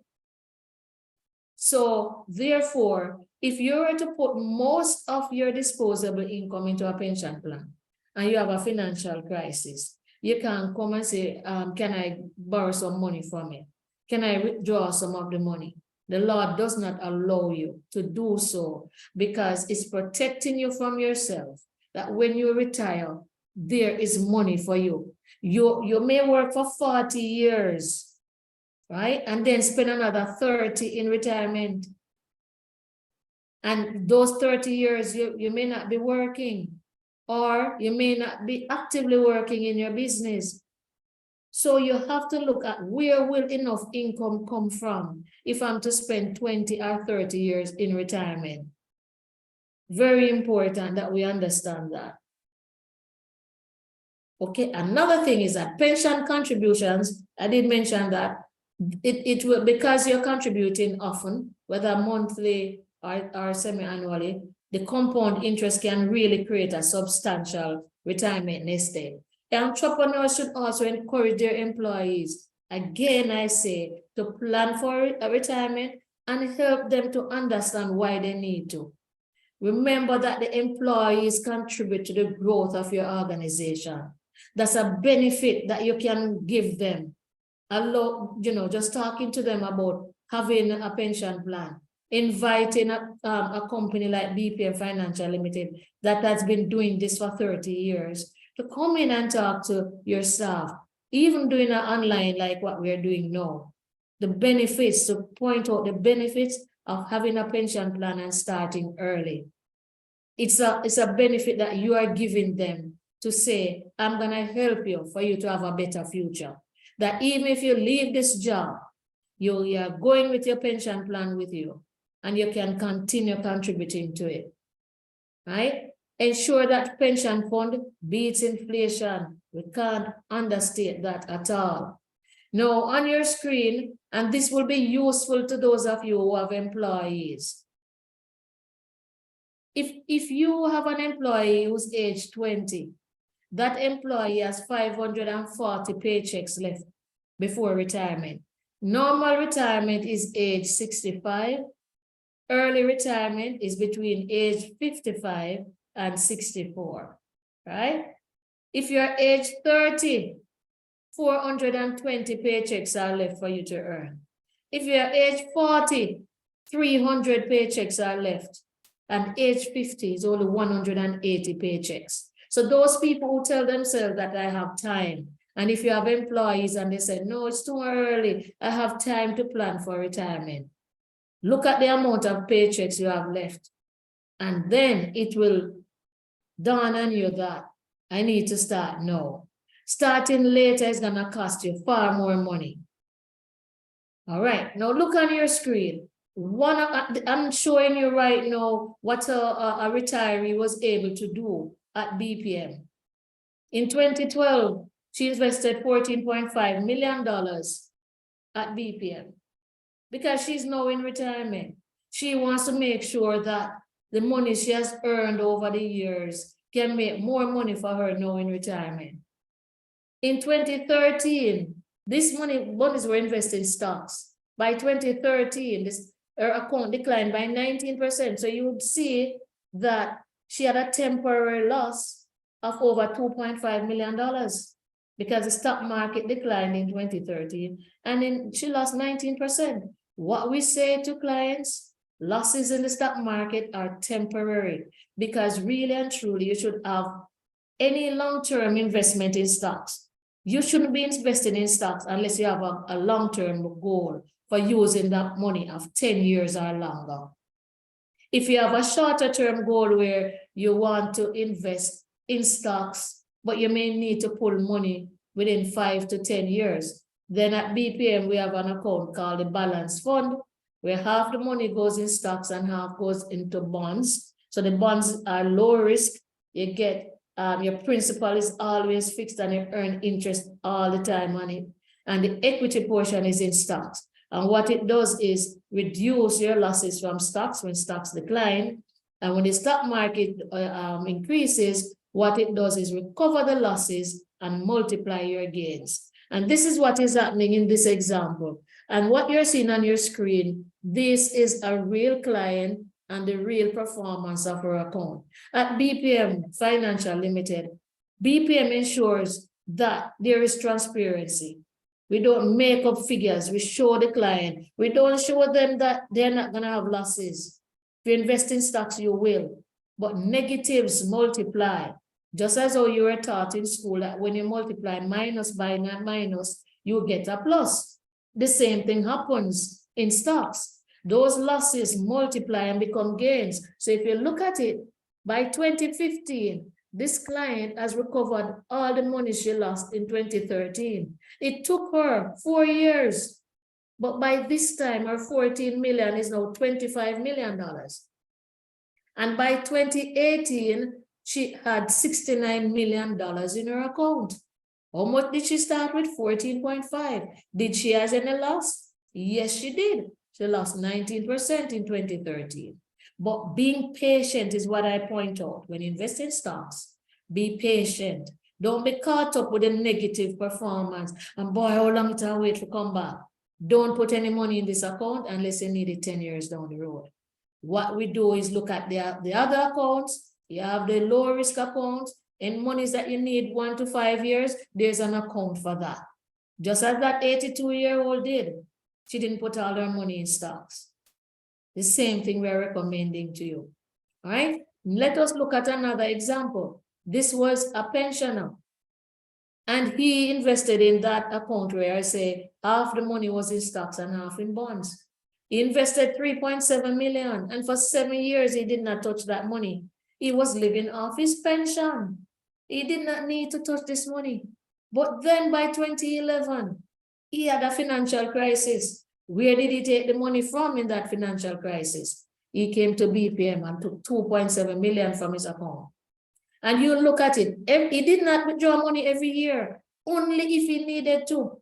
S2: So therefore, if you were to put most of your disposable income into a pension plan and you have a financial crisis, you can come and say, can I borrow some money from it? Can I withdraw some of the money? The law does not allow you to do so because it's protecting you from yourself, that when you retire, there is money for you. You may work for 40 years, right? And then spend another 30 in retirement. And those 30 years, you may not be working, or you may not be actively working in your business. So you have to look at where will enough income come from if I'm to spend 20 or 30 years in retirement. Very important that we understand that. Okay, another thing is that pension contributions, I did mention that, it will, because you're contributing often, whether monthly or semi-annually, the compound interest can really create a substantial retirement nest egg. Entrepreneurs should also encourage their employees, again I say, to plan for a retirement and help them to understand why they need to. Remember that the employees contribute to the growth of your organization. That's a benefit that you can give them. Just talking to them about having a pension plan, inviting a company like BPM Financial Limited that has been doing this for 30 years to come in and talk to your staff, even doing it online like what we're doing now. The benefits, to point out the benefits of having a pension plan and starting early. It's a benefit that you are giving them to say, I'm gonna help you for you to have a better future. That even if you leave this job, you are going with your pension plan with you and you can continue contributing to it, right? Ensure that pension fund beats inflation. We can't understate that at all. Now on your screen, and this will be useful to those of you who have employees. If you have an employee who's age 20, that employee has 540 paychecks left before retirement. Normal retirement is age 65. Early retirement is between age 55 and 64, right? If you're age 30, 420 paychecks are left for you to earn. If you're age 40, 300 paychecks are left. And age 50 is only 180 paychecks. So those people who tell themselves that I have time, and if you have employees and they say, no, it's too early, I have time to plan for retirement. Look at the amount of paychecks you have left. And then it will dawn on you that I need to start now. Starting later is gonna cost you far more money. All right, now look on your screen. I'm showing you right now what a retiree was able to do at BPM. In 2012, she invested $14.5 million at BPM because she's now in retirement. She wants to make sure that the money she has earned over the years can make more money for her now in retirement. In 2013, this monies were invested in stocks. By 2013, her account declined by 19%. So you would see that she had a temporary loss of over $2.5 million because the stock market declined in 2013 and then she lost 19%. What we say to clients, losses in the stock market are temporary because really and truly you should have any long-term investment in stocks. You shouldn't be investing in stocks unless you have a long-term goal for using that money of 10 years or longer. If you have a shorter term goal where you want to invest in stocks, but you may need to pull money within 5 to 10 years, then at BPM, we have an account called the Balance Fund, where half the money goes in stocks and half goes into bonds. So the bonds are low risk. You get your principal is always fixed and you earn interest all the time on it. And the equity portion is in stocks. And what it does is reduce your losses from stocks when stocks decline. And when the stock market increases, what it does is recover the losses and multiply your gains. And this is what is happening in this example. And what you're seeing on your screen, this is a real client and the real performance of her account. At BPM Financial Limited, BPM ensures that there is transparency. We don't make up figures. We show the client. We don't show them that they're not going to have losses. If you invest in stocks, you will. But negatives multiply. Just as how you were taught in school that when you multiply minus by minus, you get a plus. The same thing happens in stocks. Those losses multiply and become gains. So if you look at it, by 2015, this client has recovered all the money she lost in 2013. It took her 4 years, but by this time, her 14 million is now $25 million. And by 2018, she had $69 million in her account. How much did she start with? 14.5. Did she have any loss? Yes, she did. She lost 19% in 2013. But being patient is what I point out. When you invest in stocks, be patient. Don't be caught up with a negative performance. And boy, how long it will wait to come back. Don't put any money in this account unless you need it 10 years down the road. What we do is look at the other accounts. You have the low risk accounts and monies that you need 1 to 5 years. There's an account for that. Just as that 82-year-old did. She didn't put all her money in stocks. The same thing we're recommending to you. All right. Let us look at another example. This was a pensioner. And he invested in that account where I say half the money was in stocks and half in bonds. He invested 3.7 million. And for 7 years, he did not touch that money. He was living off his pension. He did not need to touch this money. But then by 2011, he had a financial crisis. Where did he take the money from in that financial crisis? He came to BPM and took 2.7 million from his account. And you look at it, he did not withdraw money every year, only if he needed to.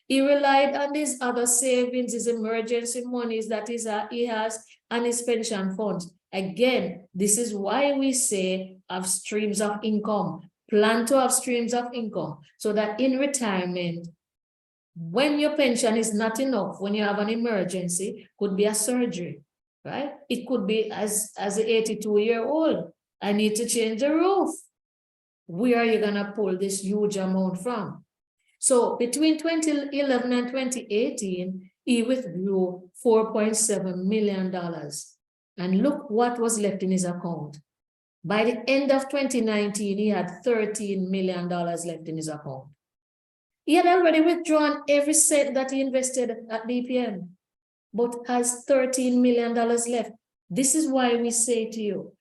S2: He relied on his other savings, his emergency monies that he has, and his pension funds. Again, this is why we say have streams of income. Plan to have streams of income so that in retirement, when your pension is not enough, when you have an emergency, could be a surgery, right? It could be as an 82-year-old, I need to change the roof. Where are you gonna pull this huge amount from? So between 2011 and 2018, he withdrew $4.7 million. And look what was left in his account. By the end of 2019, he had $13 million left in his account. He had already withdrawn every cent that he invested at BPM, but has $13 million left. This is why we say to you,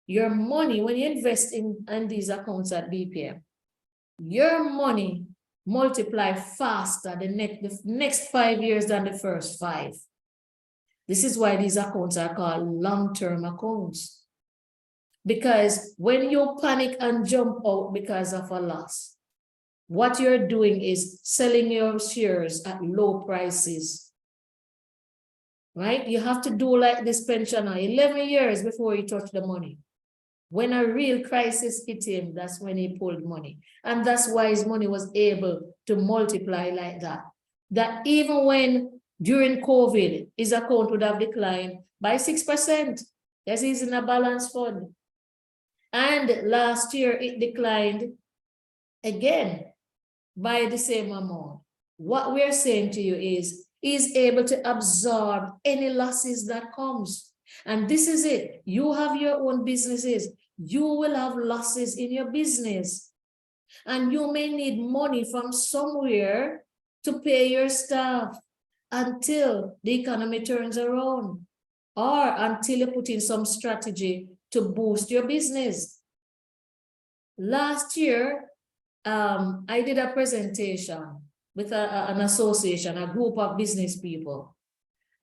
S2: your money, when you invest in these accounts at BPM, your money multiply faster the next 5 years than the first 5. This is why these accounts are called long-term accounts. Because when you panic and jump out because of a loss, what you're doing is selling your shares at low prices. Right? You have to do like this pensioner, 11 years before you touch the money. When a real crisis hit him, that's when he pulled money. And that's why his money was able to multiply like that. That even when during COVID, his account would have declined by 6%. Yes, he's in a balanced fund. And last year it declined again by the same amount. What we're saying to you is, he's able to absorb any losses that comes. And this is it. You have your own businesses. You will have losses in your business. And you may need money from somewhere to pay your staff until the economy turns around, or until you put in some strategy to boost your business. Last year, I did a presentation with an association, a group of business people.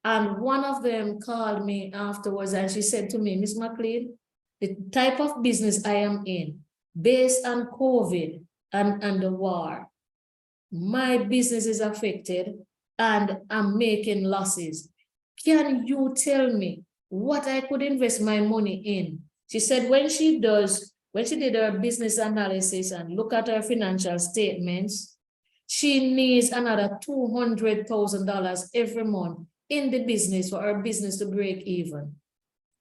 S2: And one of them called me afterwards and she said to me, Ms. McLean, the type of business I am in, based on COVID and the war, my business is affected and I'm making losses. Can you tell me what I could invest my money in? She said when she did her business analysis and look at her financial statements, she needs another $200,000 every month in the business for her business to break even.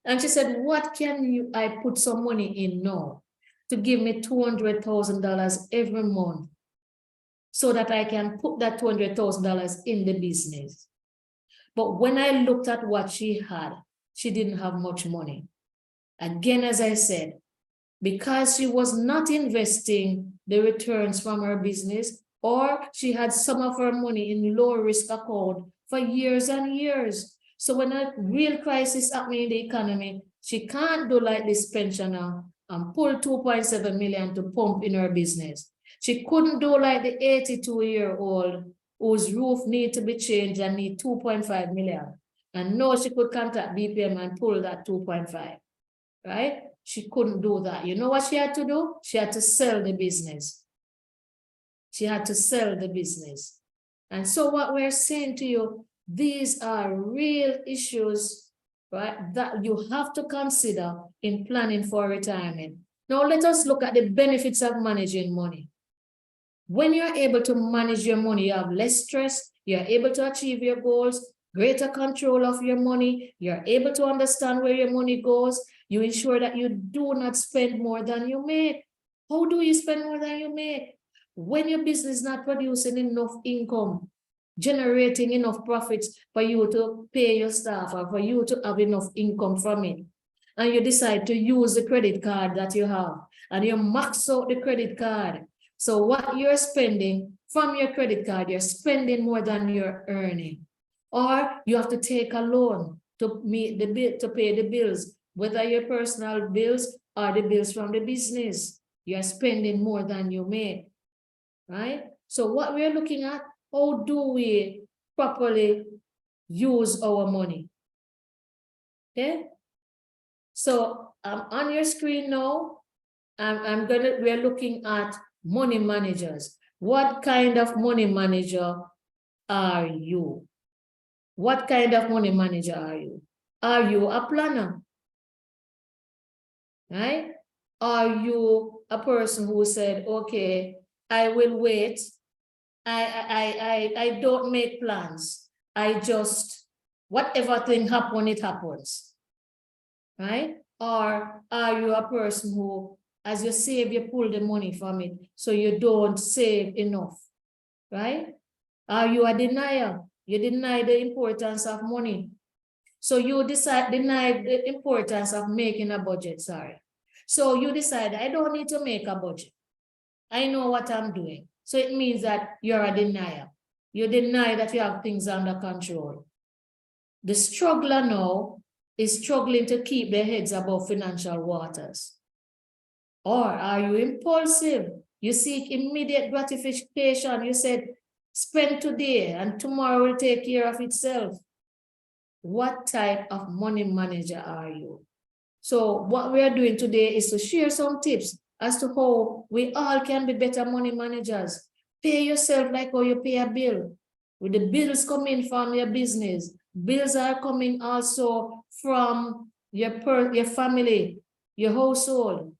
S2: And she said, what can I put some money in now to give me $200,000 every month so that I can put that $200,000 in the business? But when I looked at what she had, she didn't have much money. Again, as I said, because she was not investing the returns from her business, or she had some of her money in low risk account for years and years. So when a real crisis happening in the economy, she can't do like this pensioner and pull 2.7 million to pump in her business. She couldn't do like the 82-year-old whose roof need to be changed and need 2.5 million. And no, she could contact BPM and pull that 2.5, right? She couldn't do that. You know what she had to do? She had to sell the business. She had to sell the business. And so what we're saying to you, these are real issues, right, that you have to consider in planning for retirement. Now let us look at the benefits of managing money. When you're able to manage your money, you have less stress, you're able to achieve your goals, greater control of your money, you're able to understand where your money goes, you ensure that you do not spend more than you make. How do you spend more than you make? When your business is not producing enough income, generating enough profits for you to pay your staff or for you to have enough income from it, and you decide to use the credit card that you have, and you max out the credit card. So what you're spending from your credit card, you're spending more than you're earning. Or you have to take a loan to meet the bill, to pay the bills, whether your personal bills or the bills from the business. You're spending more than you make, right? So what we're looking at, how do we properly use our money? Okay. So on your screen now, we're looking at money managers. What kind of money manager are you? What kind of money manager are you? Are you a planner? Right? Are you a person who said, okay, I will wait. I don't make plans. I just, whatever thing happens, it happens. Right? Or are you a person who, as you save, you pull the money from it, so you don't save enough? Right? Are you a denier? You deny the importance of money. So you deny the importance of making a budget, sorry. So you decide, I don't need to make a budget. I know what I'm doing. So it means that you're a denier. You deny that you have things under control. The struggler now is struggling to keep their heads above financial waters. Or are you impulsive? You seek immediate gratification. You said, spend today and tomorrow will take care of itself. What type of money manager are you? So what we are doing today is to share some tips as to how we all can be better money managers. Pay yourself like how you pay a bill. With the bills coming from your business, bills are coming also from your family, your household.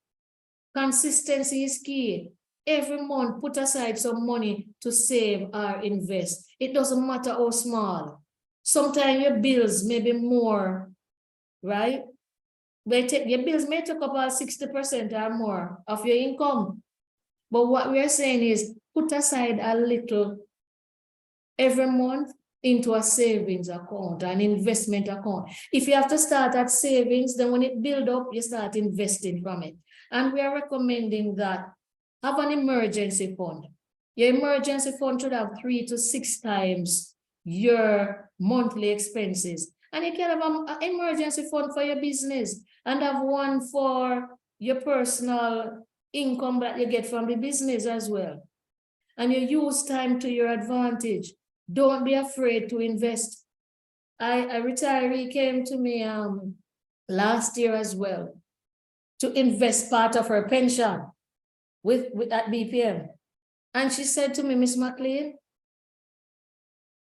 S2: Consistency is key. Every month, put aside some money to save or invest. It doesn't matter how small. Sometimes your bills may be more, right? Your bills may take up about 60% or more of your income. But what we're saying is put aside a little every month into a savings account, an investment account. If you have to start at savings, then when it builds up, you start investing from it. And we are recommending that have an emergency fund. Your emergency fund should have 3 to 6 times your monthly expenses. And you can have an emergency fund for your business and have one for your personal income that you get from the business as well. And you use time to your advantage. Don't be afraid to invest. A retiree came to me last year as well to invest part of her pension with at BPM. And she said to me, Miss McLean,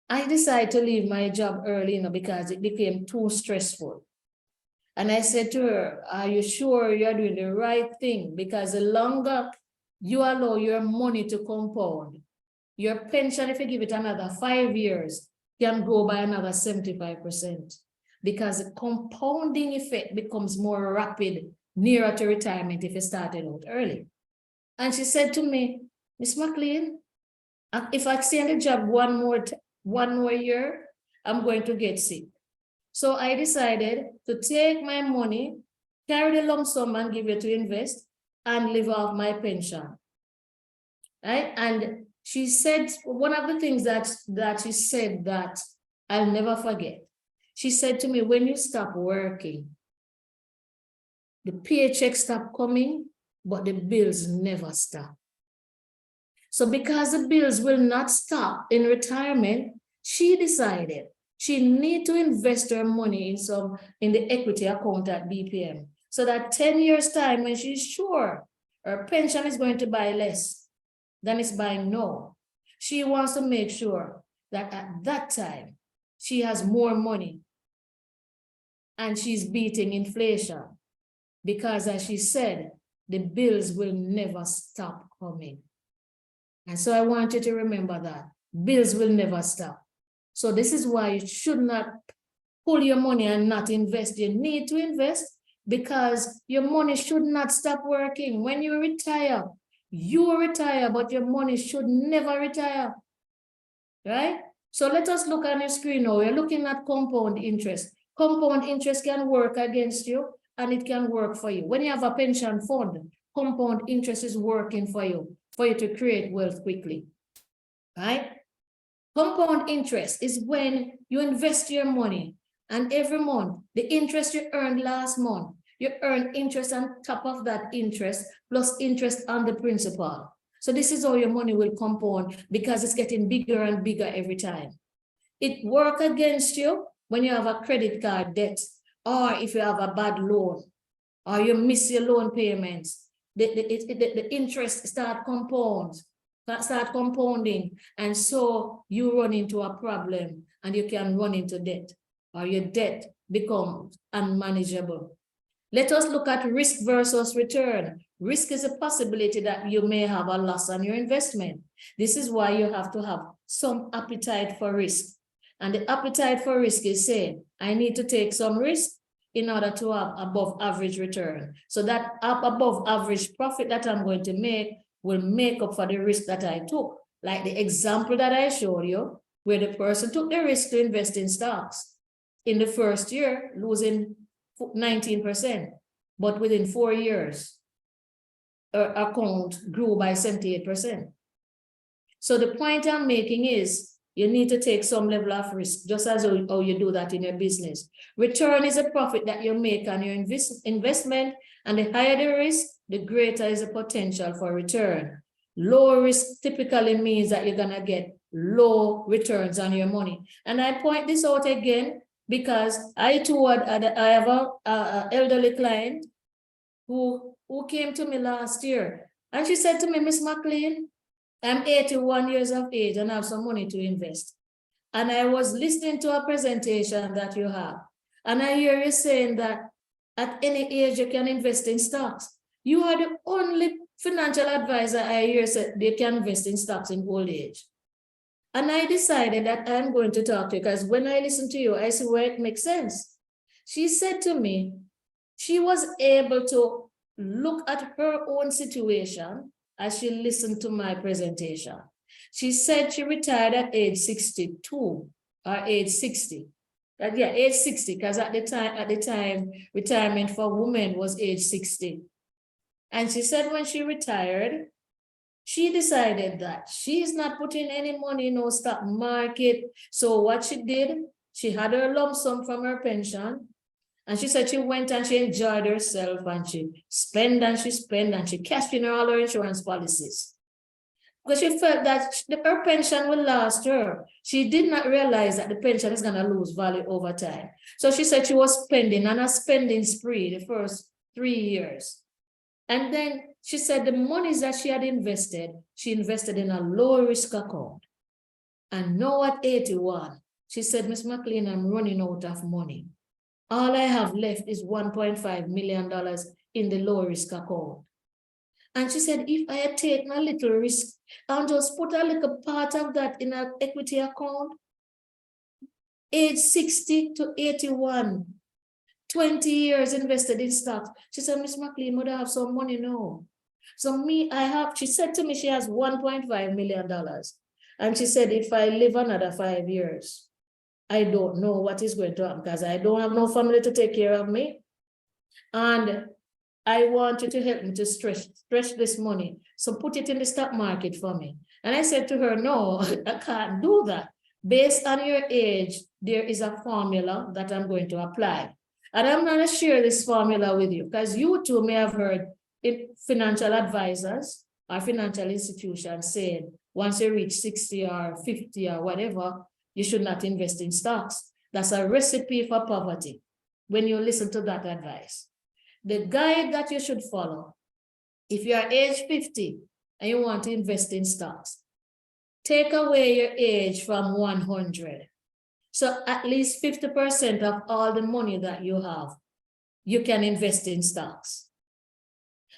S2: I decided to leave my job early, because it became too stressful. And I said to her, are you sure you're doing the right thing? Because the longer you allow your money to compound, your pension, if you give it another 5 years, can grow by another 75%. Because the compounding effect becomes more rapid nearer to retirement if you started out early. And she said to me, Miss McLean, if I stay on the job one more year, I'm going to get sick. So I decided to take my money, carry the lump sum and give it to invest and live off my pension. Right? And she said, one of the things that she said that I'll never forget. She said to me, when you stop working, the paychecks stop coming, but the bills never stop. So because the bills will not stop in retirement, she decided she need to invest her money in the equity account at BPM. So that 10 years time, when she's sure her pension is going to buy less than it's buying now, she wants to make sure that at that time, she has more money and she's beating inflation. Because as she said, the bills will never stop coming. And so I want you to remember that bills will never stop. So this is why you should not pull your money and not invest. You need to invest because your money should not stop working. When you retire, but your money should never retire, right? So let us look on your screen now. We're looking at compound interest. Compound interest can work against you and it can work for you. When you have a pension fund, compound interest is working for you to create wealth quickly, right? Compound interest is when you invest your money and every month, the interest you earned last month, you earn interest on top of that interest plus interest on the principal. So this is how your money will compound because it's getting bigger and bigger every time. It works against you when you have a credit card debt or if you have a bad loan or you miss your loan payments the interest start compounding, and so you run into a problem and you can run into debt, or your debt becomes unmanageable. Let us look at risk versus return. Risk is a possibility that you may have a loss on your investment. This is why you have to have some appetite for risk. And the appetite for risk is saying, I need to take some risk in order to have above average return. So that above average profit that I'm going to make will make up for the risk that I took. Like the example that I showed you, where the person took the risk to invest in stocks. In the first year, losing 19%, but within 4 years, our account grew by 78%. So the point I'm making is, you need to take some level of risk, just as how you do that in your business. Return is a profit that you make on your investment, and the higher the risk, the greater is the potential for return. Low risk typically means that you're gonna get low returns on your money. And I point this out again because I have an elderly client who came to me last year, and she said to me, Miss McLean, I'm 81 years of age and I have some money to invest. And I was listening to a presentation that you have, and I hear you saying that at any age you can invest in stocks. You are the only financial advisor I hear say they can invest in stocks in old age. And I decided that I'm going to talk to you, because when I listen to you, I see where it makes sense. She said to me, she was able to look at her own situation as she listened to my presentation. She said she retired at age 62 or age 60. Age 60, because at the time, retirement for women was age 60. And she said when she retired, she decided that she's not putting any money in no stock market. So what she did, she had her lump sum from her pension. And she said she went and she enjoyed herself, and she spent and she spent and she cashed in all her insurance policies. Because she felt that her pension will last her. She did not realize that the pension is going to lose value over time. So she said she was spending on a spending spree the first 3 years. And then she said the monies that she had invested, she invested in a low risk account. And now at 81, she said, Miss McLean, I'm running out of money. All I have left is $1.5 million in the low risk account. And she said, if I had taken a little risk and just put a little part of that in an equity account, age 60 to 81, 20 years invested in stocks. She said, Miss McLean, would I have some money now? So she said to me, she has $1.5 million. And she said, if I live another 5 years, I don't know what is going to happen, because I don't have no family to take care of me. And I want you to help me to stretch this money. So put it in the stock market for me. And I said to her, no, I can't do that. Based on your age, there is a formula that I'm going to apply. And I'm going to share this formula with you, because you too may have heard financial advisors or financial institutions saying, once you reach 60 or 50 or whatever, you should not invest in stocks. That's a recipe for poverty when you listen to that advice. The guide that you should follow, if you are age 50 and you want to invest in stocks, take away your age from 100. So at least 50% of all the money that you have, you can invest in stocks.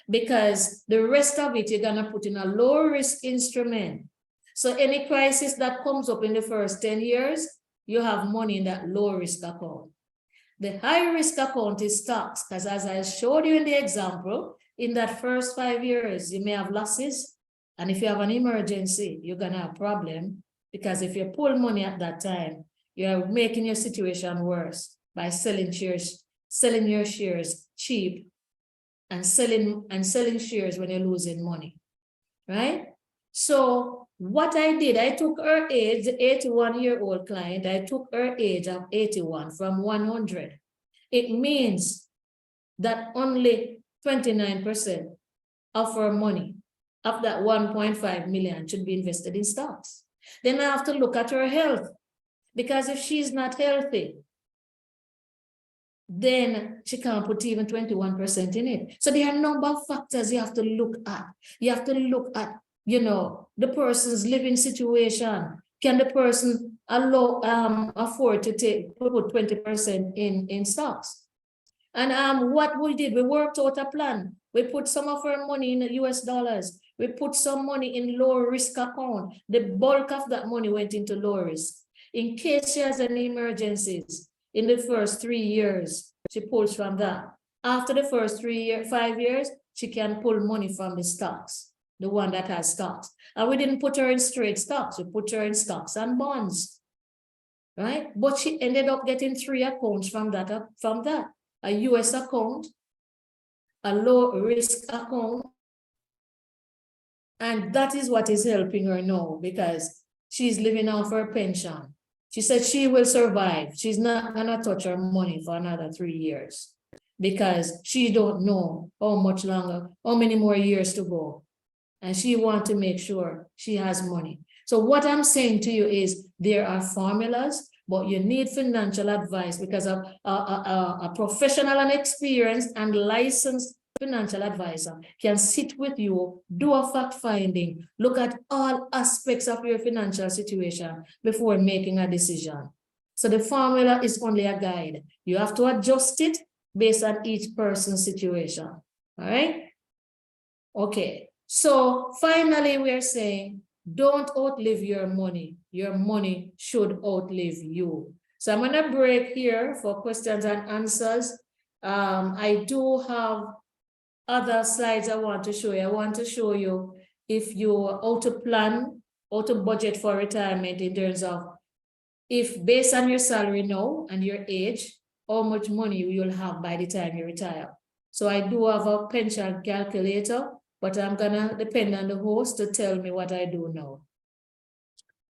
S2: Because the rest of it, you're gonna put in a low risk instrument. So any crisis that comes up in the first 10 years, you have money in that low risk account. The high risk account is stocks, because as I showed you in the example, in that first 5 years, you may have losses. And if you have an emergency, you're gonna have a problem, because if you pull money at that time, you're making your situation worse by selling your shares cheap and selling shares when you're losing money, right? So what I did, I took her age, the 81-year-old client, I took her age of 81 from 100. It means that only 29% of her money, of that 1.5 million, should be invested in stocks. Then I have to look at her health, because if she's not healthy, then she can't put even 21% in it. So there are a number of factors you have to look at. You have to look at, the person's living situation. Can the person afford to put 20% in stocks? And what we did, we worked out a plan. We put some of our money in US dollars. We put some money in low risk account. The bulk of that money went into low risk. In case she has any emergencies in the first 3 years, she pulls from that. After the first 5 years, she can pull money from the stocks, the one that has stocks. And we didn't put her in straight stocks. We put her in stocks and bonds, right? But she ended up getting 3 accounts from that. A US account, a low risk account, and that is what is helping her now because she's living off her pension. She said she will survive. She's not gonna touch her money for another 3 years because she don't know how much longer, how many more years to go. And she wants to make sure she has money. So what I'm saying to you is there are formulas, but you need financial advice because of a professional and experienced and licensed financial advisor can sit with you, do a fact finding, look at all aspects of your financial situation before making a decision. So the formula is only a guide. You have to adjust it based on each person's situation. All right? Okay. So finally, we're saying, don't outlive your money. Your money should outlive you. So I'm going to break here for questions and answers. I do have other slides I want to show you. I want to show you if you how to plan, how to budget for retirement in terms of if based on your salary now and your age, how much money you'll have by the time you retire. So I do have a pension calculator, but I'm gonna depend on the host to tell me what I do now.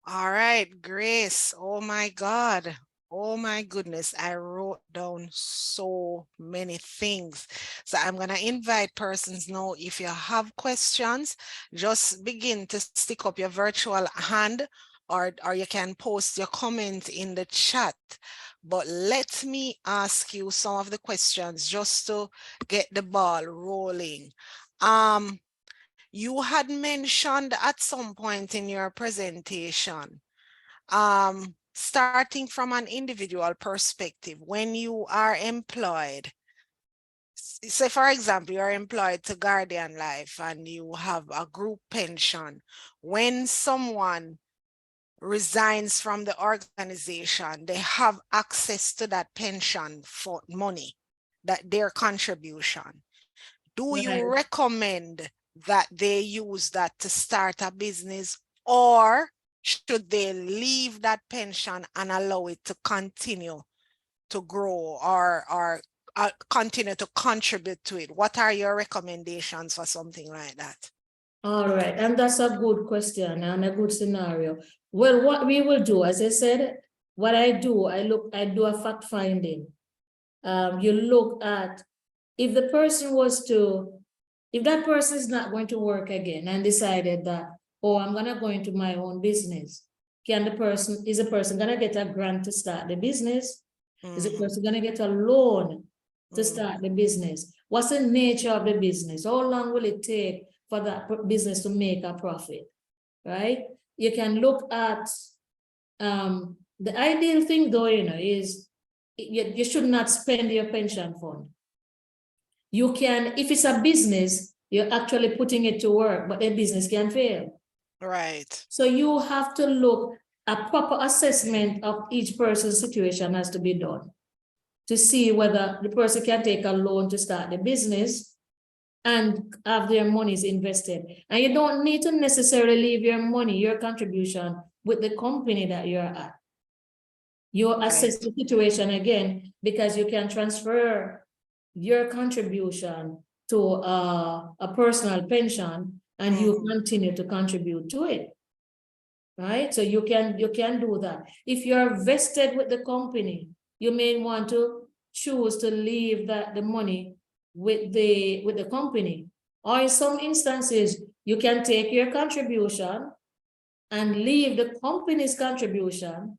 S1: All right, Grace. Oh my God. Oh my goodness. I wrote down so many things. So I'm going to invite persons now. If you have questions, just begin to stick up your virtual hand or you can post your comment in the chat. But let me ask you some of the questions just to get the ball rolling. You had mentioned at some point in your presentation, starting from an individual perspective, when you are employed, say for example, you're employed to Guardian Life and you have a group pension. When someone resigns from the organization, they have access to that pension for money, that their contribution. Do you
S2: Right.
S1: recommend that they use that to start a business, or should they leave that pension and allow it to continue to grow or continue to contribute to it? What are your recommendations for something like that?
S2: All right, and that's a good question and a good scenario. Well, what we will do, as I said, what I do a fact finding. You look at if the person if that person is not going to work again and decided that, oh, I'm gonna go into my own business, is the person gonna get a grant to start the business? Is the person gonna get a loan to start the business? What's the nature of the business? How long will it take for that business to make a profit, right? You can look at, the ideal thing though, is you should not spend your pension fund. You can, if it's a business, you're actually putting it to work, but the business can fail.
S1: Right.
S2: So you have to look, a proper assessment of each person's situation has to be done to see whether the person can take a loan to start the business and have their monies invested. And you don't need to necessarily leave your money, your contribution with the company that you're at. You assess the situation again because you can transfer your contribution to a personal pension and you continue to contribute to it. Right? So you can do that. If you're vested with the company, you may want to choose to leave the money with the company. Or in some instances, you can take your contribution and leave the company's contribution,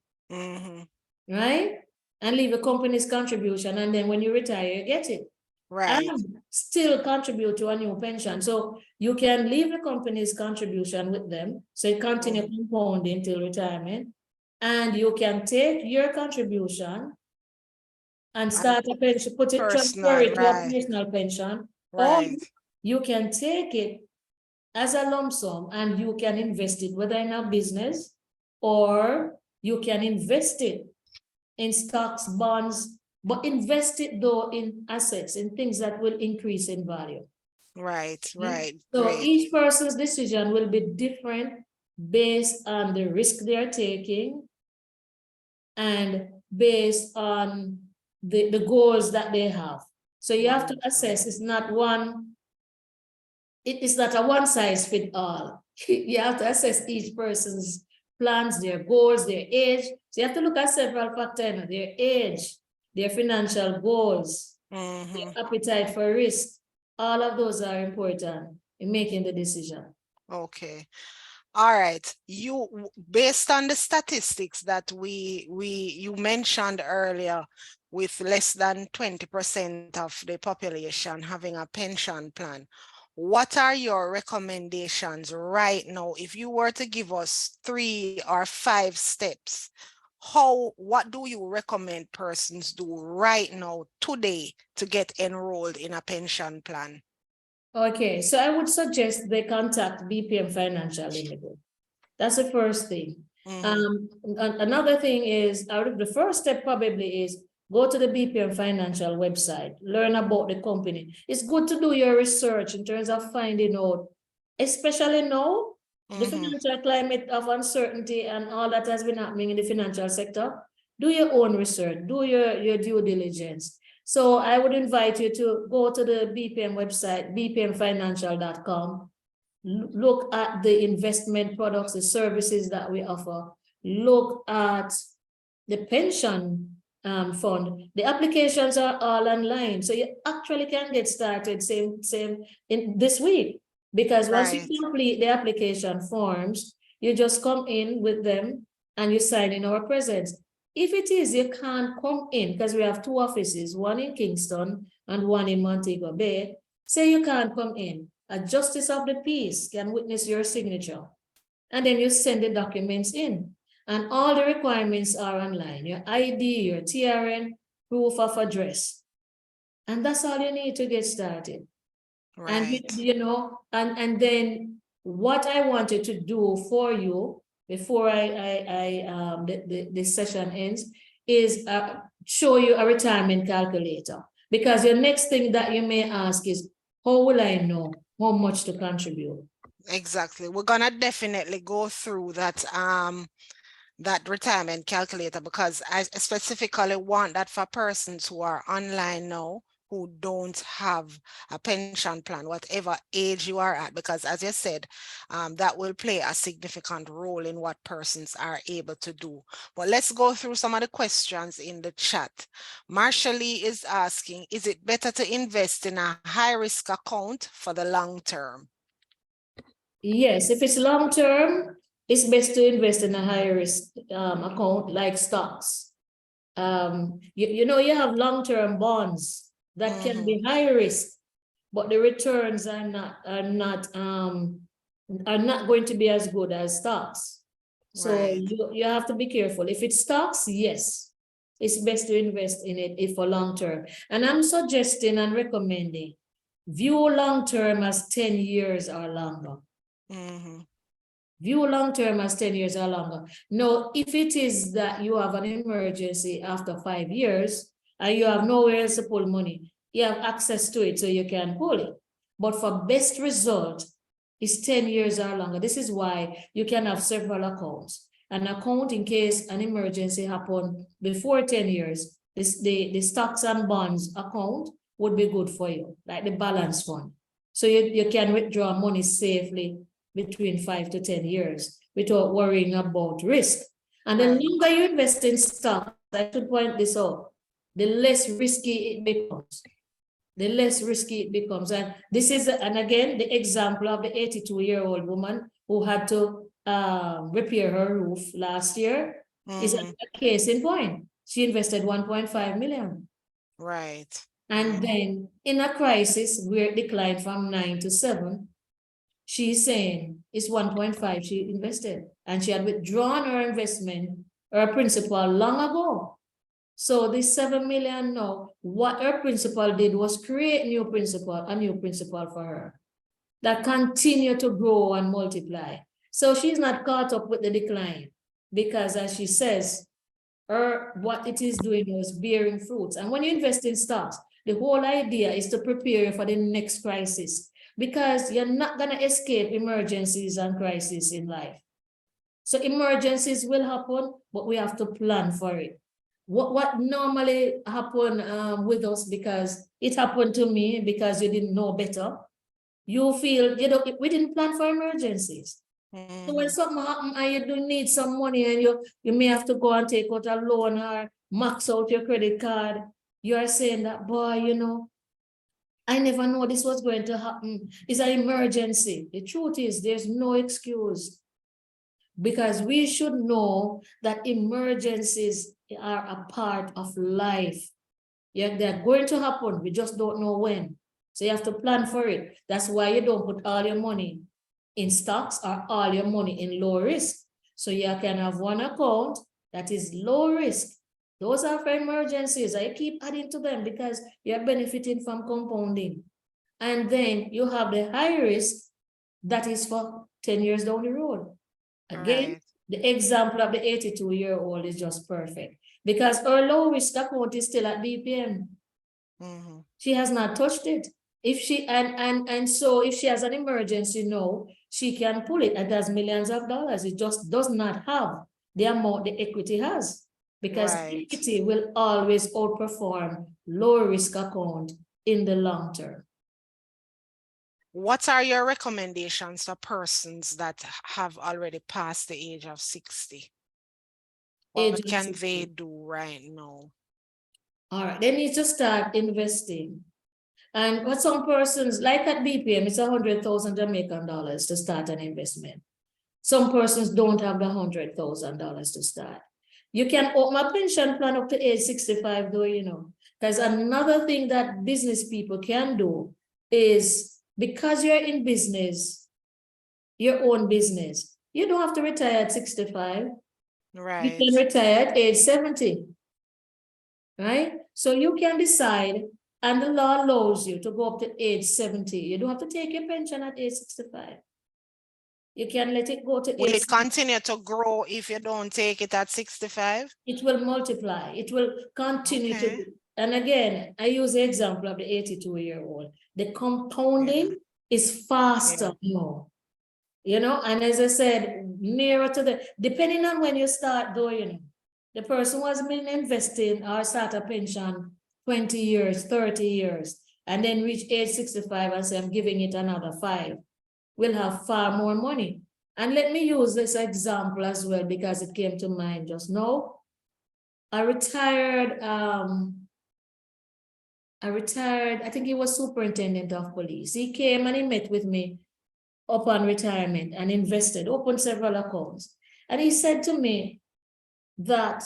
S2: right? and leave a company's contribution, and then when you retire, you get it.
S1: Right.
S2: And still contribute to a new pension. So you can leave the company's contribution with them, so it continue compounding till retirement, and you can take your contribution and start a pension, transfer it to a
S1: Right.
S2: personal pension, or
S1: Right.
S2: you can take it as a lump sum and you can invest it whether in a business, or you can invest it in stocks, bonds, but invest it though in assets, in things that will increase in value.
S1: Right.
S2: Okay?
S1: Right.
S2: So
S1: Great.
S2: each person's decision will be different based on the risk they are taking and based on the goals that they have. So you have to assess, it's not one, it is not a one size fit all. You have to assess each person's plans, their goals, their age. So you have to look at several factors, their age, their financial goals, their appetite for risk. All of those are important in making the decision.
S1: Okay. All right. Based on the statistics that you mentioned earlier, with less than 20% of the population having a pension plan, what are your recommendations right now? If you were to give us 3 or 5 steps, what do you recommend persons do right now today to get enrolled in a pension plan?
S2: Okay, so I would suggest they contact BPM Financial Limited. That's the first thing. Another thing is, the first step probably is go to the BPM Financial website, learn about the company. It's good to do your research in terms of finding out, especially now, the financial climate of uncertainty and all that has been happening in the financial sector. Do your own research, do your due diligence. So I would invite you to go to the BPM website, bpmfinancial.com. Look at the investment products, the services that we offer. Look at the pension fund. The applications are all online, so you actually can get started same in this week, because once you complete the application forms, you just come in with them and you sign in our presence. If it is you can't come in, because we have 2 offices, one in Kingston and one in Montego Bay, say you can't come in, a justice of the peace can witness your signature, and then you send the documents in, and all the requirements are online, your ID, your TRN, proof of address, and that's all you need to get started. And you know, and then what I wanted to do for you before the session ends is show you a retirement calculator, because your next thing that you may ask is, how will I know how much to contribute?
S1: Exactly. We're gonna definitely go through that that retirement calculator, because I specifically want that for persons who are online now, who don't have a pension plan, whatever age you are at, because as you said, that will play a significant role in what persons are able to do. But let's go through some of the questions in the chat. Marshall is asking, is it better to invest in a high-risk account for the long term?
S2: Yes, if it's long term, it's best to invest in a high risk account like stocks. You know, you have long-term bonds that can be high risk, but the returns are not going to be as good as stocks. So you have to be careful. If it's stocks, yes, it's best to invest in it for long term. And I'm suggesting and recommending view long term as 10 years or longer. View long term as 10 years or longer. Now, if it is that you have an emergency after 5 years and you have nowhere else to pull money, you have access to it so you can pull it. But for best result, it's 10 years or longer. This is why you can have several accounts. An account in case an emergency happened before 10 years, the stocks and bonds account would be good for you, like the balance fund. So you can withdraw money safely between 5 to 10 years without worrying about risk. And the longer you invest in stocks, I should point this out, the less risky it becomes. The less risky it becomes. And this is, and again, the example of the 82-year-old woman who had to repair her roof last year is a case in point. she invested 1.5 million.
S1: Right.
S2: And then in a crisis where it declined from 9 to 7, she's saying it's 1.5 she invested. And she had withdrawn her investment, her principal long ago. So this 7 million now, what her principal did was create a new principal for her that continue to grow and multiply. So she's not caught up with the decline because, as she says, what it is doing is bearing fruits. And when you invest in stocks, the whole idea is to prepare you for the next crisis, because you're not going to escape emergencies and crises in life. So emergencies will happen, but we have to plan for it. What normally happen with us, because it happened to me because you didn't know better, you feel, we didn't plan for emergencies. So when something happens and you do need some money and you may have to go and take out a loan or max out your credit card, you are saying that, boy, I never know this was going to happen. It's an emergency. The truth is there's no excuse, because we should know that emergencies are a part of life. Yeah, they're going to happen. We just don't know when. So you have to plan for it. That's why you don't put all your money in stocks or all your money in low risk. So you can have one account that is low risk. Those are for emergencies. I keep adding to them because you're benefiting from compounding. And then you have the high risk that is for 10 years down the road. Again, right. The example of the 82-year-old is just perfect because her low risk account is still at BPM. She has not touched it. If she so if she has an emergency now, she can pull it. It has millions of dollars. It just does not have the amount the equity has, because equity will always outperform low risk account in the long term.
S1: What are your recommendations for persons that have already passed the age of 60? What can they do right now?
S2: All right, they need to start investing. And what some persons, like at BPM, it's 100,000 Jamaican dollars to start an investment. Some persons don't have the $100,000 to start. You can open a pension plan up to age 65, though, because another thing that business people can do is, because you're in business, your own business, you don't have to retire at 65. Right. You can retire at age 70. Right? So you can decide, and the law allows you to go up to age 70. You don't have to take your pension at age 65. You can let it go to age.
S1: Will it continue to grow if you don't take it at 65?
S2: It will multiply. It will continue to. And again, I use the example of the 82-year-old. The compounding is faster now. And as I said, nearer to depending on when you start though, the person was been investing or start a pension 20 years, 30 years, and then reach age 65 and say, I'm giving it another 5, will have far more money. And let me use this example as well, because it came to mind just now. I retired, I think he was superintendent of police. He came and he met with me upon retirement and invested, opened several accounts. And he said to me that,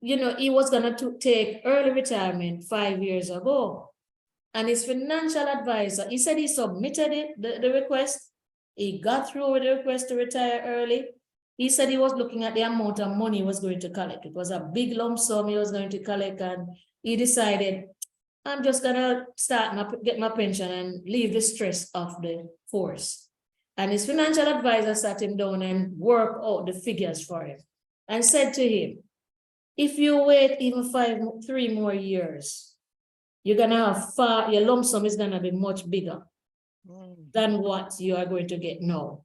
S2: he was going to take early retirement 5 years ago. And his financial advisor, he said he submitted the request. He got through with the request to retire early. He said he was looking at the amount of money he was going to collect. It was a big lump sum he was going to collect. And he decided, I'm just going to get my pension and leave the stress of the force. And his financial advisor sat him down and worked out the figures for him and said to him, if you wait even 3 more years, you're going to have your lump sum is going to be much bigger than what you are going to get now.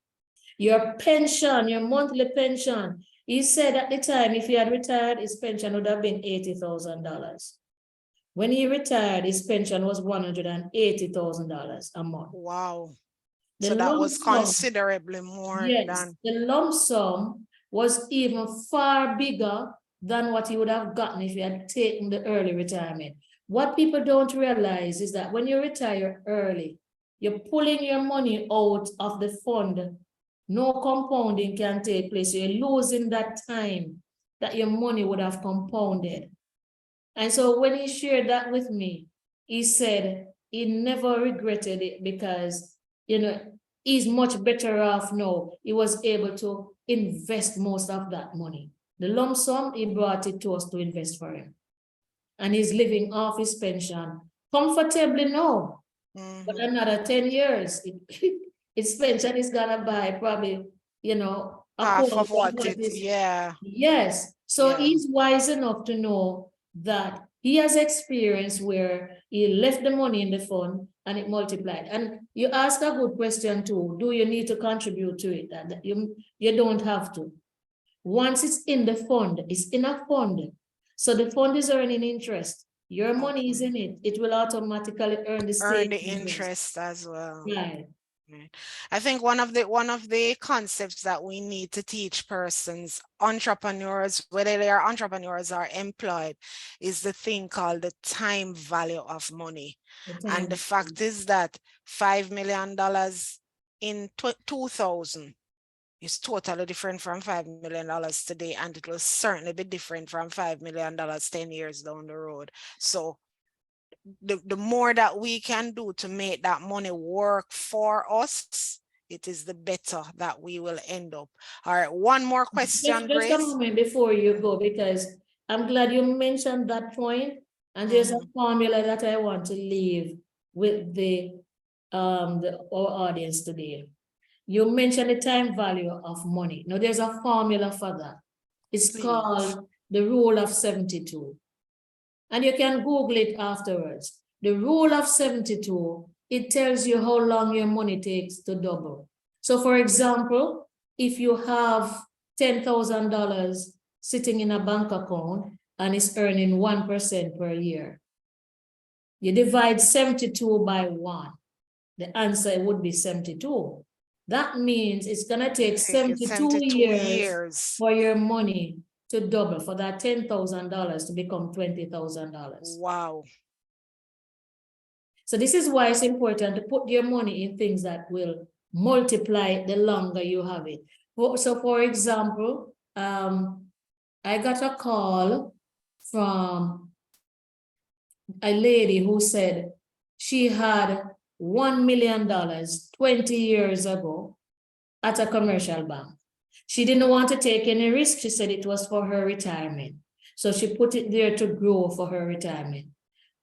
S2: Your pension, your monthly pension, he said at the time, if he had retired, his pension would have been $80,000. When he retired, his pension was $180,000 a month.
S1: Wow. So that was considerably more than.
S2: The lump sum was even far bigger than what he would have gotten if he had taken the early retirement. What people don't realize is that when you retire early, you're pulling your money out of the fund. No compounding can take place. You're losing that time. that your money would have compounded. And so when he shared that with me, he said he never regretted it because, he's much better off now. He was able to invest most of that money. The lump sum, he brought it to us to invest for him. And he's living off his pension comfortably now. But another 10 years, his pension is gonna buy probably, a
S1: half
S2: quarter
S1: of what
S2: what
S1: it,
S2: is.
S1: yeah.
S2: Yes. So
S1: Yeah.
S2: he's wise enough to know that he has experience where he left the money in the fund and it multiplied. And you ask a good question too. Do you need to contribute to it? And you don't have to. Once it's in the fund, it's in a fund. So the fund is earning interest. Your money is in it. It will automatically earn the state
S1: interest as well.
S2: Right.
S1: I think one of the concepts that we need to teach persons, entrepreneurs, whether they are entrepreneurs or employed, is the thing called the time value of money. And the fact is that $5 million in 2000 is totally different from $5 million today, and it will certainly be different from $5 million 10 years down the road. So the more that we can do to make that money work for us, it is the better that we will end up. All right, one more question,
S2: Just a moment before you go, because I'm glad you mentioned that point, and there's a formula that I want to leave with our audience today. You mentioned the time value of money. Now there's a formula for that. It's called the rule of 72. And you can Google it afterwards. The rule of 72, it tells you how long your money takes to double. So for example, if you have $10,000 sitting in a bank account and it's earning 1% per year, you divide 72 by 1. The answer would be 72. That means it's gonna take 72 years for your money to double, for that $10,000 to become $20,000.
S1: Wow.
S2: So this is why it's important to put your money in things that will multiply the longer you have it. So for example, I got a call from a lady who said she had $1 million 20 years ago at a commercial bank. She didn't want to take any risk. She said it was for her retirement. So she put it there to grow for her retirement.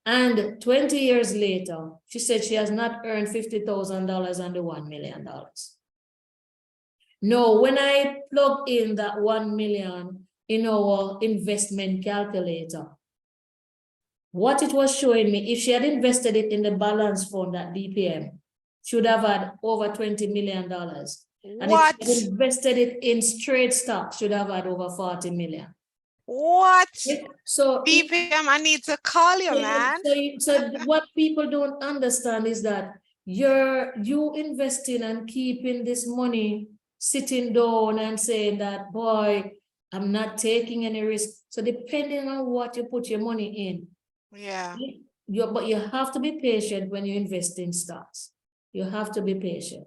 S2: And 20 years later, she said she has not earned $50,000 on the $1 million. No, when I plug in that 1 million in our investment calculator, what it was showing me, if she had invested it in the balance fund at BPM, she would have had over $20 million. And if she had invested it in straight stocks, should have had over 40 million.
S1: What?
S2: So
S1: BPM, I need to call you, man.
S2: So what people don't understand is that you investing and keeping this money sitting down and saying that, boy, I'm not taking any risk. So depending on what you put your money in, but you have to be patient when you invest in stocks. You have to be patient.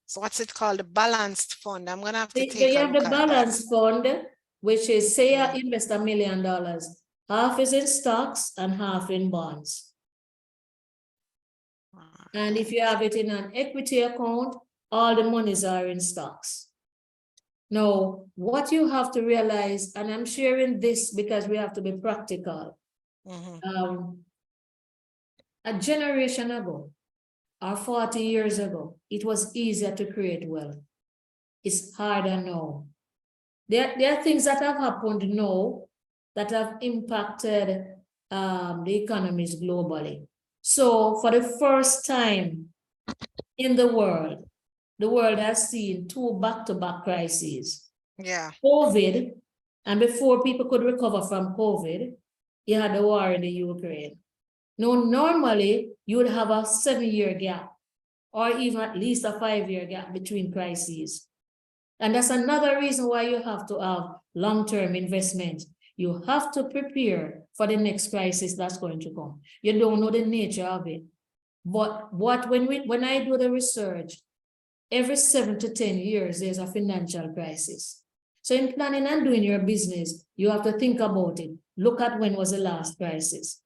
S1: So what's it called? The balanced fund. I'm gonna have to take
S2: you have the balanced fund, which is say you invest $1 million. Half is in stocks and half in bonds. And if you have it in an equity account, all the monies are in stocks. Now, what you have to realize, and I'm sharing this because we have to be practical. A generation ago, or 40 years ago, it was easier to create wealth. It's harder now. There are things that have happened now that have impacted the economies globally. So for the first time in the world has seen 2 back-to-back crises. COVID, and before people could recover from COVID, you had the war in the Ukraine. Now, normally, you would have a 7-year gap, or even at least a 5-year gap between crises. And that's another reason why you have to have long-term investment. You have to prepare for the next crisis that's going to come. You don't know the nature of it. But when I do the research, every 7 to 10 years, there's a financial crisis. So in planning and doing your business, you have to think about it. Look at when was the last crisis.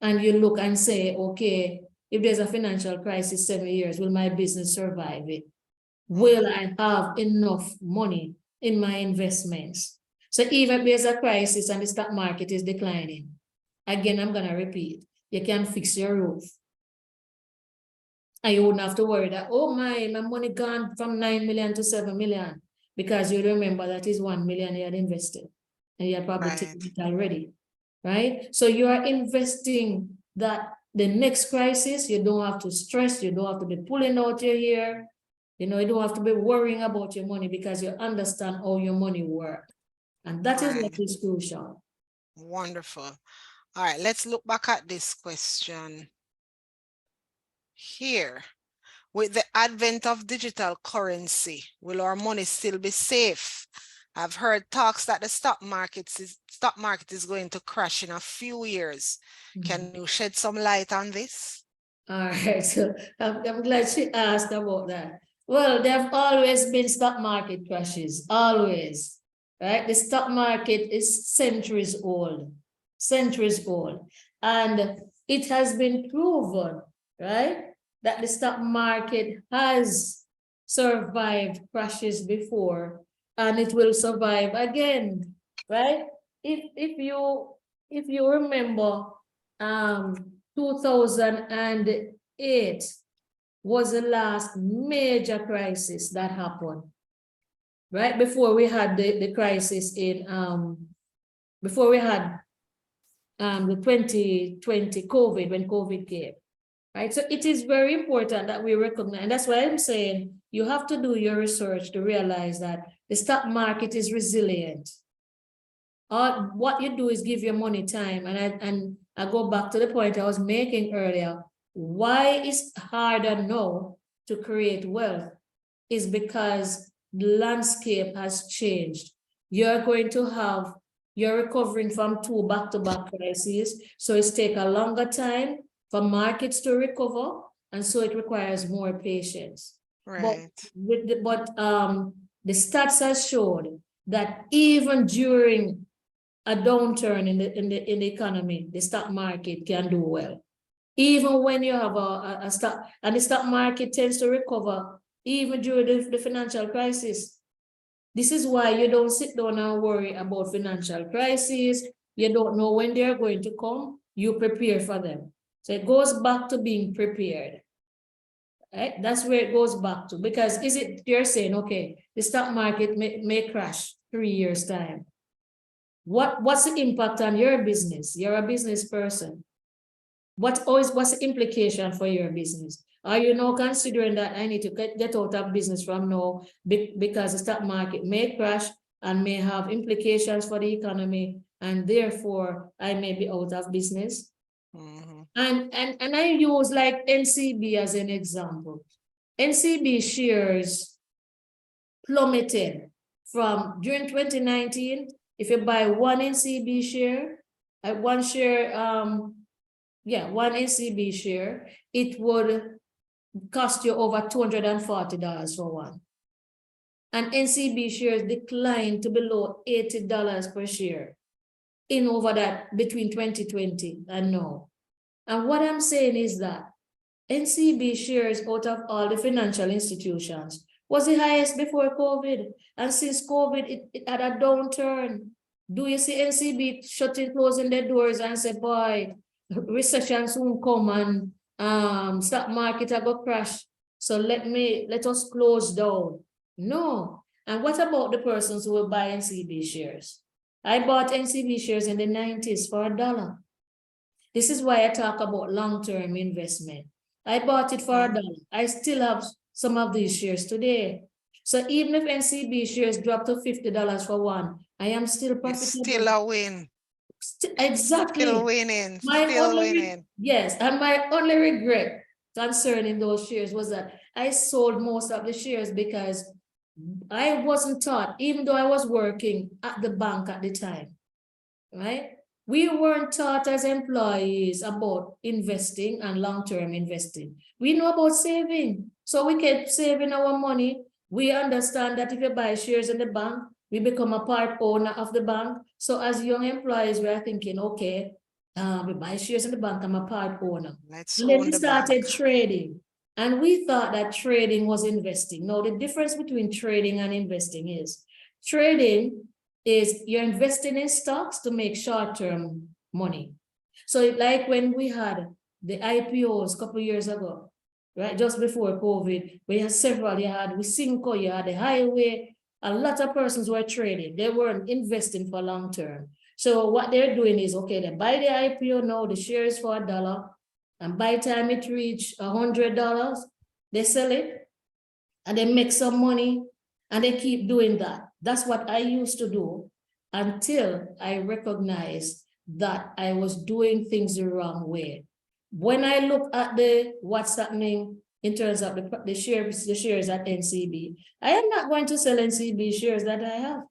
S2: And you look and say, okay, if there's a financial crisis 7 years, will my business survive it? Will I have enough money in my investments? So even if there's a crisis and the stock market is declining, again, I'm going to repeat, you can fix your roof. And you wouldn't have to worry that, oh my money gone from 9 million to 7 million, because you remember that is 1 million you had invested and you had probably taken it already, right? So you are investing that the next crisis, you don't have to stress, you don't have to be pulling out your hair, you know, you don't have to be worrying about your money because you understand how your money works. And that is what is crucial.
S1: Wonderful. All right, let's look back at this question here. With the advent of digital currency, will our money still be safe? I've heard talks that the stock market is going to crash in a few years. Can you shed some light on this?
S2: All right, so I'm glad she asked about that. Well, there have always been stock market crashes, always, right? The stock market is centuries old, and it has been proven, right, that the stock market has survived crashes before, and it will survive again, right? If you remember, 2008 was the last major crisis that happened, right? Before we had the crisis in, before we had the 2020 COVID, when COVID came, right? So it is very important that we recognize, and that's why I'm saying you have to do your research to realize that the stock market is resilient. What you do is give your money time, and I go back to the point I was making earlier. Why it's harder now to create wealth is because the landscape has changed. You're recovering from 2 back-to-back crises, so it's take a longer time for markets to recover, and so it requires more patience.
S1: Right.
S2: But the stats has showed that even during a downturn in the economy, the stock market can do well. Even when you have a stock, and the stock market tends to recover even during the financial crisis. This is why you don't sit down and worry about financial crises. You don't know when they're going to come. You prepare for them. So it goes back to being prepared. Right? That's where it goes back to. Because you're saying, okay, the stock market may crash 3 years' time. What's the impact on your business? You're a business person. What's the implication for your business? Are you now considering that I need to get out of business from now because the stock market may crash and may have implications for the economy, and therefore I may be out of business? And I use like NCB as an example. NCB shares plummeted from during 2019. If you buy one NCB share, one NCB share, it would cost you over $240 for one. And NCB shares declined to below $80 per share in over that between 2020 and now. And what I'm saying is that NCB shares out of all the financial institutions was the highest before COVID. And since COVID, it had a downturn. Do you see NCB closing their doors and say, boy, recession soon come and stock market will go crash, so let us close down? No. And what about the persons who will buy NCB shares? I bought NCB shares in the 90s for $1. This is why I talk about long-term investment. I bought it for $1. I still have some of these shares today. So even if NCB shares drop to $50 for one, I am still profitable.
S1: It's still a win.
S2: Exactly.
S1: Still winning. Still winning.
S2: Yes, and my only regret concerning those shares was that I sold most of the shares because I wasn't taught, even though I was working at the bank at the time, right? We weren't taught as employees about investing and long-term investing. We know about saving. So we kept saving our money. We understand that if you buy shares in the bank, we become a part owner of the bank. So as young employees, we are thinking, okay, we buy shares in the bank, I'm a part owner.
S1: Let's
S2: Then
S1: own
S2: we
S1: the bank.
S2: started trading. And we thought that trading was investing. No, the difference between trading and investing is trading is you're investing in stocks to make short-term money. So like when we had the IPOs a couple of years ago, right, just before COVID, we had several, you had Wisynco, you had the highway, a lot of persons were trading. They weren't investing for long term. So what they're doing is, okay, they buy the IPO now, the shares for $1, and by the time it reach $100, they sell it and they make some money and they keep doing that. That's what I used to do until I recognized that I was doing things the wrong way. When I look at what's happening in terms of the shares at NCB, I am not going to sell NCB shares that I have.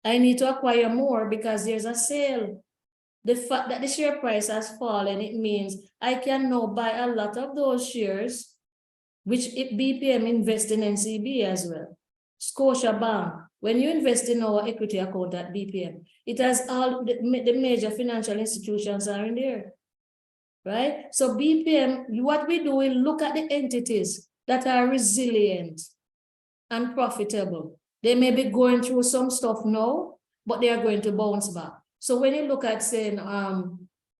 S2: I need to acquire more because there's a sale. The fact that the share price has fallen, it means I can now buy a lot of those shares, which if BPM invest in NCB as well. Scotiabank, when you invest in our equity account at BPM, it has all the major financial institutions are in there, right? So BPM, what we do, we look at the entities that are resilient and profitable. They may be going through some stuff now, but they are going to bounce back. So when you look at saying,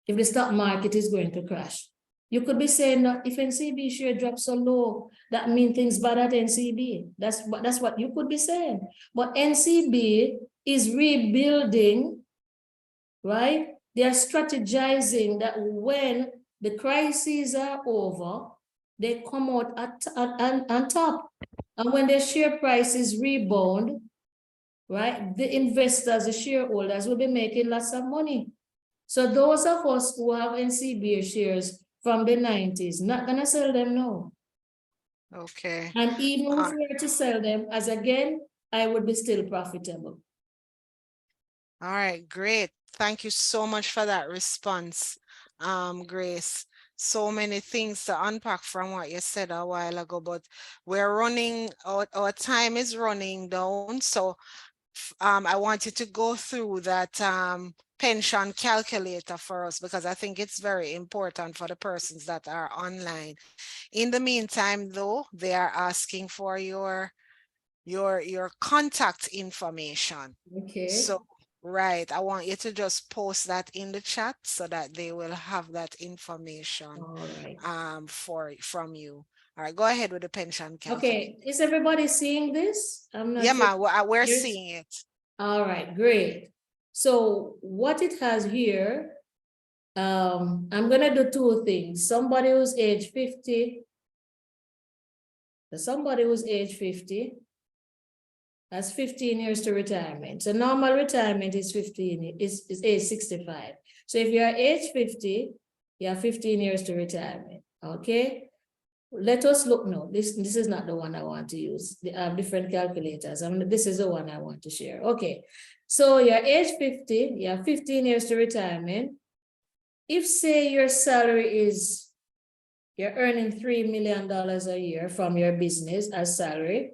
S2: if the stock market is going to crash, you could be saying that if NCB share drops so low, that means things bad at NCB. That's what you could be saying. But NCB is rebuilding, right? They are strategizing that when the crises are over, they come out on top. And when their share prices rebound, right, the investors, the shareholders will be making lots of money. So those of us who have NCB shares from the 90s, not gonna sell them now.
S1: Okay.
S2: And even if we were to sell them, as again, I would be still profitable.
S1: All right, great. Thank you so much for that response, Grace. So many things to unpack from what you said a while ago, but we're running, our time is running down. So I wanted to go through that pension calculator for us because I think it's very important for the persons that are online. In the meantime, though, they are asking for your contact information.
S2: Okay.
S1: So, right, I want you to just post that in the chat so that they will have that information.
S2: All right.
S1: From you. All right, go ahead with the pension calculator.
S2: Okay, is everybody seeing this? I'm not
S1: Yeah,
S2: sure.
S1: we're seeing it.
S2: All right, great. So what it has here, I'm gonna do two things. Somebody who's age 50 has 15 years to retirement. So normal retirement is age 65. So if you're age 50, you have 15 years to retirement. Okay. Let us look now. This is not the one I want to use. They have different calculators. This is the one I want to share. Okay. So you're age 50, you have 15 years to retirement. If say your salary is, you're earning $3 million a year from your business as salary,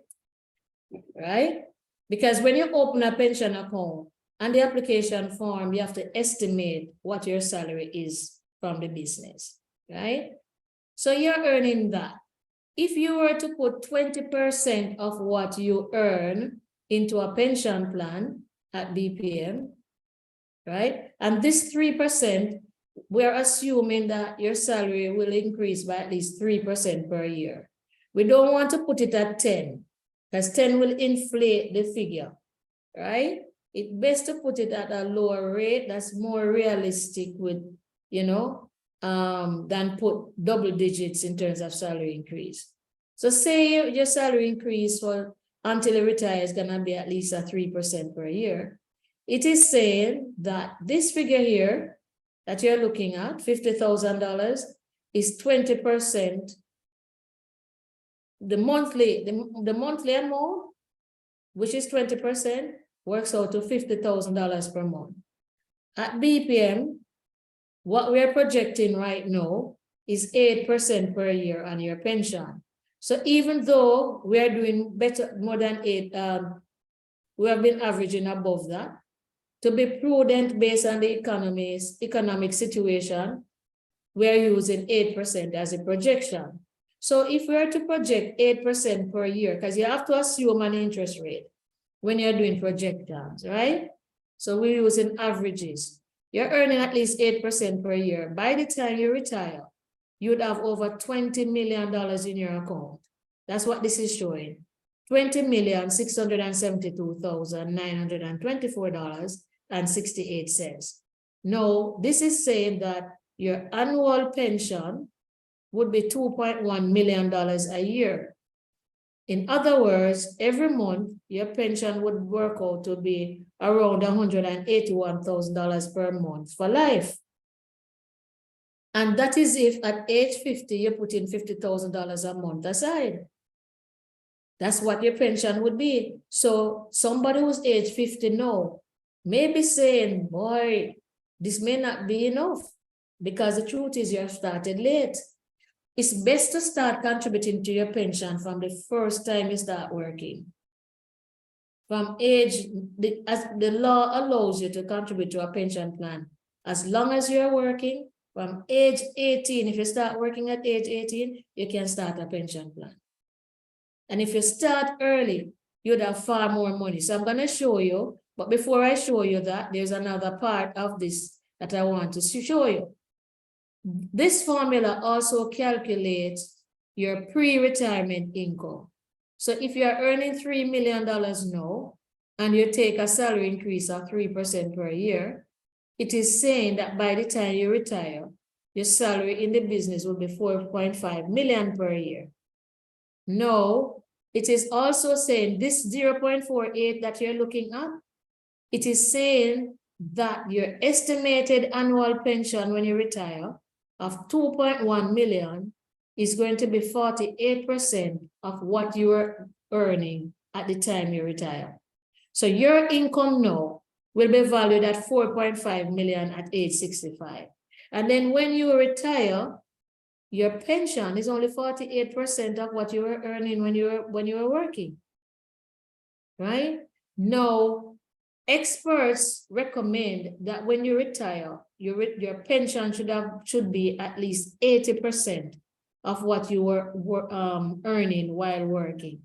S2: right? Because when you open a pension account and the application form, you have to estimate what your salary is from the business, right? So you're earning that. If you were to put 20% of what you earn into a pension plan at BPM, right? And this 3%, we're assuming that your salary will increase by at least 3% per year. We don't want to put it at 10 because 10 will inflate the figure, right? It's best to put it at a lower rate that's more realistic with, than put double digits in terms of salary increase. So say your salary increase until you retire is gonna be at least a 3% per year. It is saying that this figure here that you're looking at, $50,000, is 20%. The monthly amount, which is 20%, works out to $50,000 per month. At BPM, what we're projecting right now is 8% per year on your pension. So even though we are doing better, more than we have been averaging above that. To be prudent based on the economic situation, we are using 8% as a projection. So if we are to project 8% per year, because you have to assume an interest rate when you're doing projections, right? So we're using averages. You're earning at least 8% per year. By the time you retire, you'd have over $20 million in your account. That's what this is showing. $20,672,924.68. No, this is saying that your annual pension would be $2.1 million a year. In other words, every month, your pension would work out to be around $181,000 per month for life. And that is if at age 50, you put in $50,000 a month aside. That's what your pension would be. So somebody who's age 50 now may be saying, boy, this may not be enough, because the truth is you have started late. It's best to start contributing to your pension from the first time you start working. From age, as the law allows you to contribute to a pension plan, as long as you're working, from age 18, if you start working at age 18, you can start a pension plan. And if you start early, you'd have far more money. So I'm going to show you, but before I show you that, there's another part of this that I want to show you. This formula also calculates your pre-retirement income. So if you're earning $3 million now, and you take a salary increase of 3% per year, it is saying that by the time you retire, your salary in the business will be 4.5 million per year. No, it is also saying this 0.48 that you're looking at, it is saying that your estimated annual pension when you retire of 2.1 million is going to be 48% of what you are earning at the time you retire. So your income now will be valued at 4.5 million at age 65. And then when you retire, your pension is only 48% of what you were earning when you were working. Right? Now, experts recommend that when you retire, your pension should be at least 80% of what you were earning while working.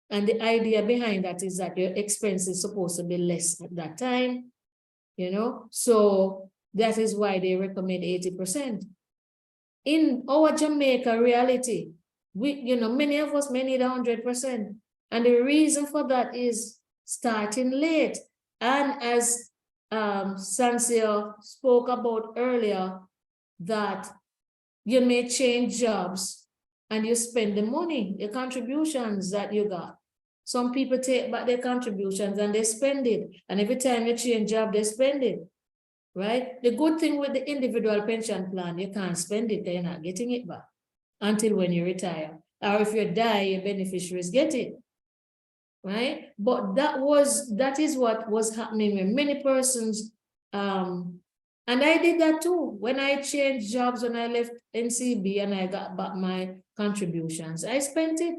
S2: And the idea behind that is that your expense is supposed to be less at that time, you know? So that is why they recommend 80%. In our Jamaica reality, many of us may need 100%. And the reason for that is starting late. And as Sansia spoke about earlier, that you may change jobs and you spend the money, the contributions that you got. Some people take back their contributions and they spend it. And every time you change job, they spend it, right? The good thing with the individual pension plan, you can't spend it, you're not getting it back until when you retire. Or if you die, your beneficiaries get it, right? But that is what was happening with many persons. And I did that too. When I changed jobs, when I left NCB and I got back my contributions, I spent it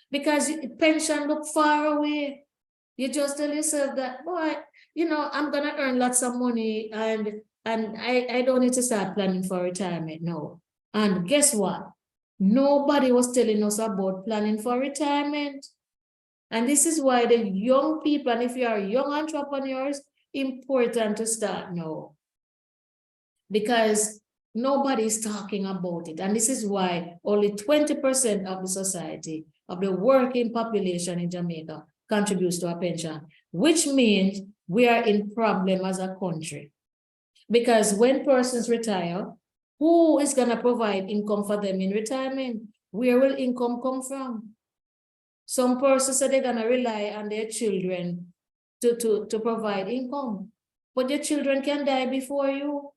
S2: because pension look far away. You just tell yourself that, boy, I'm gonna earn lots of money and I don't need to start planning for retirement now. And guess what? Nobody was telling us about planning for retirement. And this is why the young people, and if you are young entrepreneurs, important to start now. Because nobody's talking about it. And this is why only 20% of the society, of the working population in Jamaica, contributes to a pension, which means we are in problem as a country. Because when persons retire, who is going to provide income for them in retirement? Where will income come from? Some persons say they're going to rely on their children to provide income. But your children can die before you.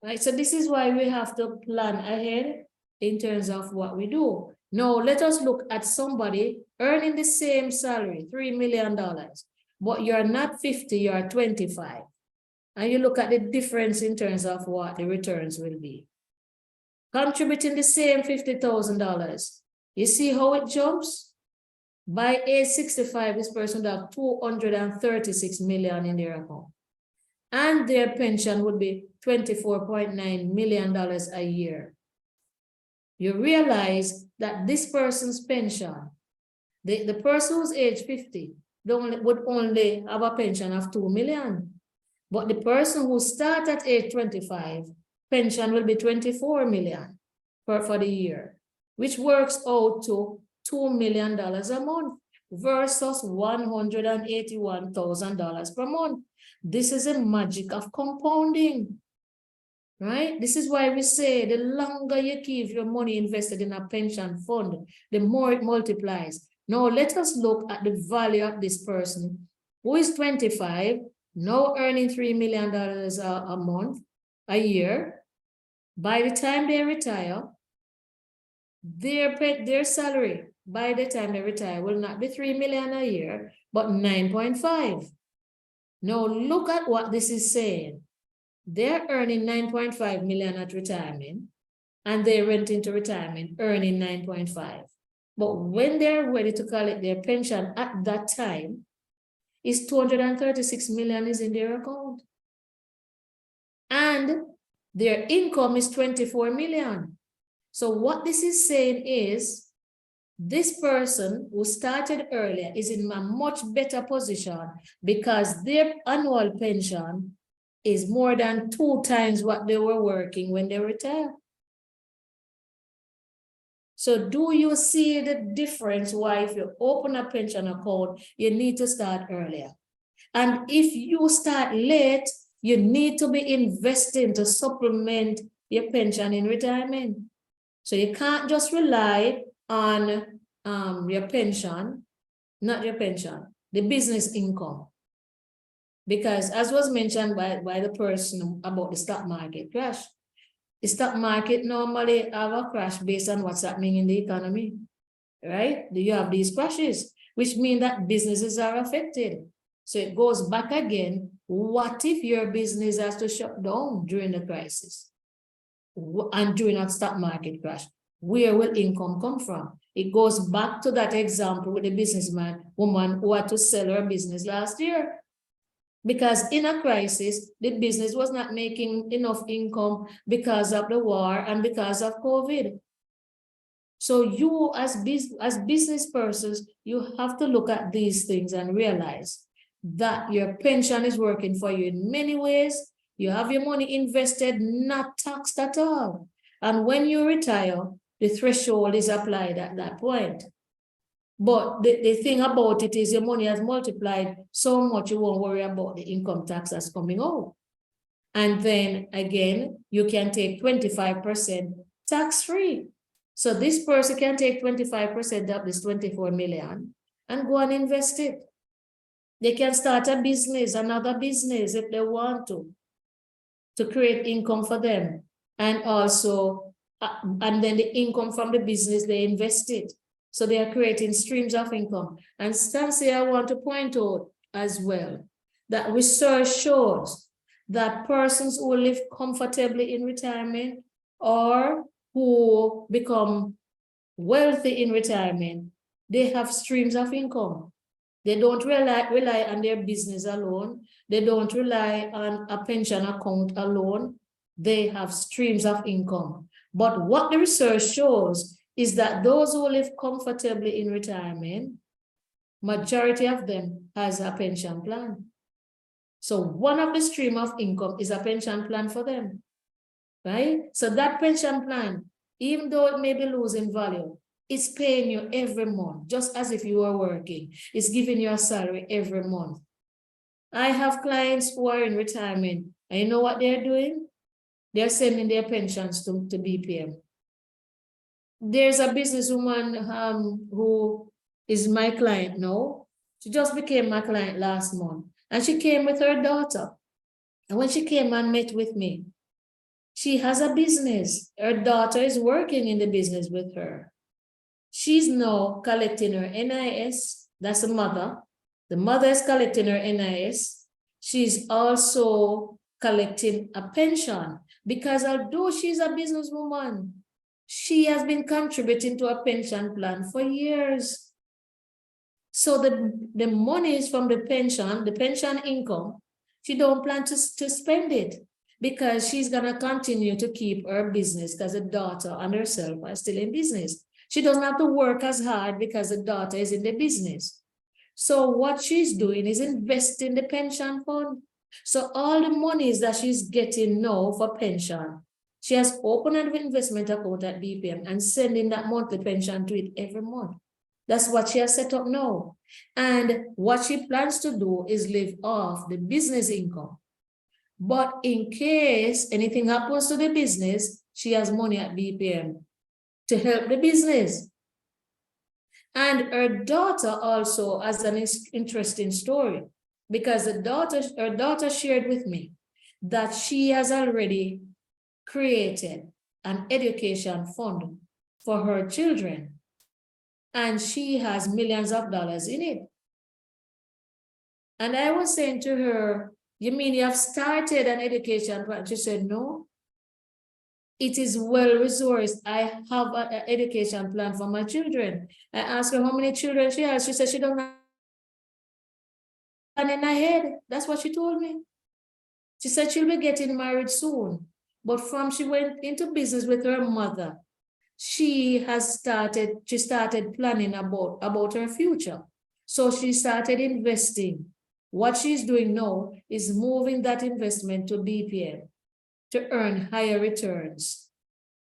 S2: Right? So this is why we have to plan ahead in terms of what we do. Now, let us look at somebody earning the same salary, $3 million, but you're not 50, you're 25. And you look at the difference in terms of what the returns will be. Contributing the same $50,000. You see how it jumps? By age 65, this person would have 236 million in their account. And their pension would be $24.9 million a year. You realize that this person's pension, the person who's age 50 would only have a pension of 2 million. But the person who starts at age 25, pension will be 24 million for the year, which works out to $2 million a month versus $181,000 per month. This is a magic of compounding, right? This is why we say the longer you keep your money invested in a pension fund, the more it multiplies. Now let us look at the value of this person who is 25, now earning $3 million a month, a year. By the time they retire, their salary by the time they retire will not be 3 million a year, but 9.5. Now look at what this is saying. They're earning 9.5 million at retirement, and they went into retirement earning 9.5. But when they're ready to collect their pension at that time, is 236 million is in their account. And their income is 24 million. So what this is saying is, this person who started earlier is in a much better position because their annual pension is more than 2 times what they were working when they retired. So do you see the difference why if you open a pension account, you need to start earlier? And if you start late, you need to be investing to supplement your pension in retirement. So you can't just rely on your pension, not your pension, the business income. Because as was mentioned by the person about the stock market crash, the stock market normally have a crash based on what's happening in the economy, right? You have these crashes, which mean that businesses are affected. So it goes back again. What if your business has to shut down during the crisis and during a stock market crash? Where will income come from? It goes back to that example with the woman who had to sell her business last year. Because in a crisis, the business was not making enough income because of the war and because of COVID. So you as business persons, you have to look at these things and realize that your pension is working for you in many ways. You have your money invested, not taxed at all. And when you retire, the threshold is applied at that point. But the thing about it is your money has multiplied so much, you won't worry about the income tax that's coming out. And then again, you can take 25% tax-free. So this person can take 25% of this 24 million and go and invest it. They can start a business, another business if they want to create income for them. And also, and then the income from the business they invested. So they are creating streams of income. And Stancy, I want to point out as well that research shows that persons who live comfortably in retirement or who become wealthy in retirement, they have streams of income. They don't rely on their business alone. They don't rely on a pension account alone. They have streams of income. But what the research shows is that those who live comfortably in retirement, majority of them has a pension plan. So one of the stream of income is a pension plan for them, right? So that pension plan, even though it may be losing value, it's paying you every month, just as if you were working. It's giving you a salary every month. I have clients who are in retirement, and you know what they're doing? They're sending their pensions to BPM. There's a businesswoman who is my client now. She just became my client last month. And she came with her daughter. And when she came and met with me, she has a business. Her daughter is working in the business with her. She's now collecting her NIS. That's the mother. The mother is collecting her NIS. She's also collecting a pension because although she's a businesswoman, she has been contributing to a pension plan for years. So the monies from the pension income, she don't plan to spend it because she's gonna continue to keep her business because the daughter and herself are still in business. She doesn't have to work as hard because the daughter is in the business. So what she's doing is investing the pension fund. So all the monies that she's getting now for pension, she has opened an investment account at BPM and sending that monthly pension to it every month. That's what she has set up now. And what she plans to do is live off the business income. But in case anything happens to the business, she has money at BPM to help the business. And her daughter also has an interesting story because her daughter shared with me that she has already created an education fund for her children. And she has millions of dollars in it. And I was saying to her, you mean you have started an education plan? She said, no, it is well resourced. I have an education plan for my children. I asked her how many children she has. She said she don't have in her head. That's what she told me. She said she'll be getting married soon. But from she went into business with her mother, she started planning about her future. So she started investing. What she's doing now is moving that investment to BPM to earn higher returns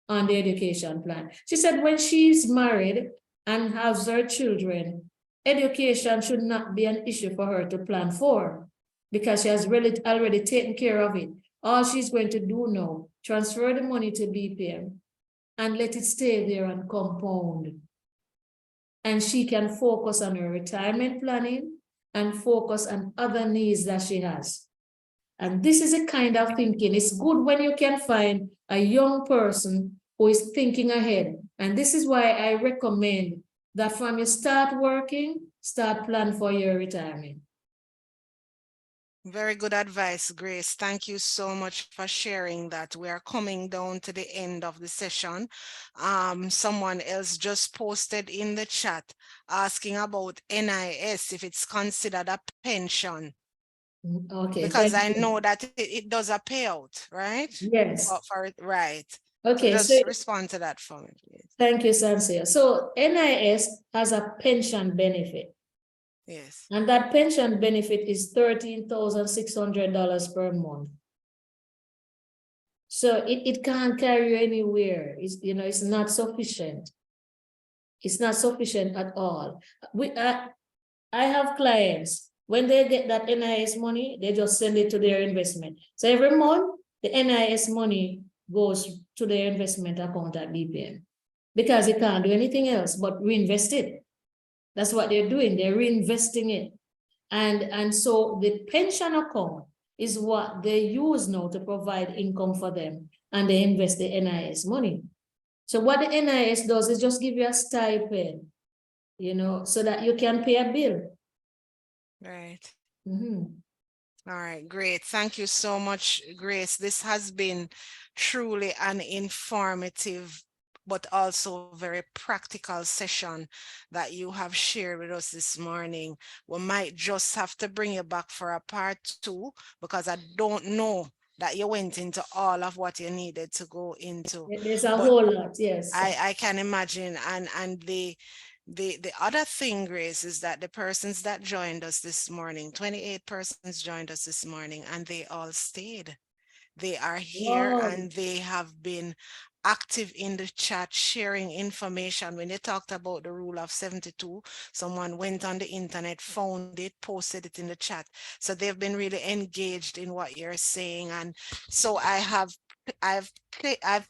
S2: on the education plan. She said when she's married and has her children, education should not be an issue for her to plan for because she has really already taken care of it. All she's going to do now, transfer the money to BPM and let it stay there and compound. And she can focus on her retirement planning and focus on other needs that she has. And this is a kind of thinking. It's good when you can find a young person who is thinking ahead. And this is why I recommend that from you start working, start plan for your retirement.
S1: Very good advice, Grace. Thank you so much for sharing that. We are coming down to the end of the session. Someone else just posted in the chat asking about NIS, if it's considered a pension.
S2: Okay,
S1: Because
S2: thank
S1: I
S2: you.
S1: know that it does a payout, right?
S2: Yes.
S1: Right. So
S2: Okay, so
S1: just respond to that for me, please.
S2: thank you, Sansia. So NIS has a pension benefit.
S1: Yes.
S2: And that pension benefit is $13,600 per month. So it can't carry you anywhere. It's not sufficient. It's not sufficient at all. I have clients, when they get that NIS money, they just send it to their investment. So every month, the NIS money goes to their investment account at BPM because they can't do anything else but reinvest it. That's what they're doing. They're reinvesting it. And so the pension account is what they use now to provide income for them, and they invest the NIS money. So what the NIS does is just give you a stipend, so that you can pay a bill.
S1: Right.
S2: Mm-hmm.
S1: All right, great. Thank you so much, Grace. This has been truly an informative but also very practical session that you have shared with us this morning. We might just have to bring you back for a part 2 because I don't know that you went into all of what you needed to go into.
S2: There's a
S1: But
S2: whole lot, yes.
S1: I can imagine. And the other thing, Grace, is that the persons that joined us this morning, 28 persons joined us this morning, and they all stayed. They are here
S2: Wow.
S1: and they have been active in the chat, sharing information. When they talked about the rule of 72, someone went on the internet, found it, posted it in the chat. So they've been really engaged in what you're saying. And so I've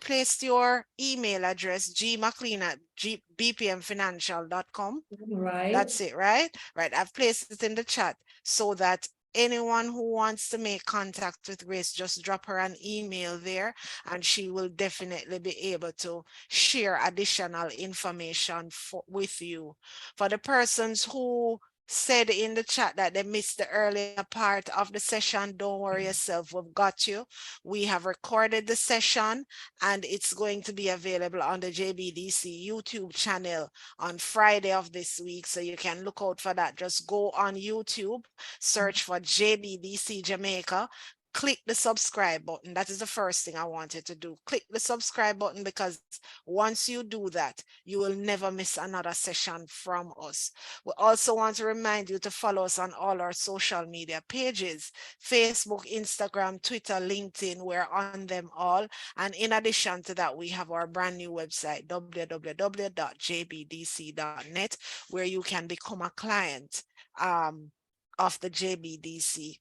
S1: placed your email address, gmclean@bpmfinancial.com.
S2: Right.
S1: That's it, right? Right. I've placed it in the chat so that anyone who wants to make contact with Grace, just drop her an email there and she will definitely be able to share additional information with you. For the persons who said in the chat that they missed the earlier part of the session, don't worry yourself, we've got you. We have recorded the session and it's going to be available on the JBDC YouTube channel on Friday of this week. So you can look out for that. Just go on YouTube, search for JBDC Jamaica, click the subscribe button. That is the first thing I wanted to do. Click the subscribe button, because once you do that, you will never miss another session from us. We also want to remind you to follow us on all our social media pages: Facebook, Instagram, Twitter, LinkedIn. We're on them all. And in addition to that, we have our brand new website, www.jbdc.net, where you can become a client of the JBDC.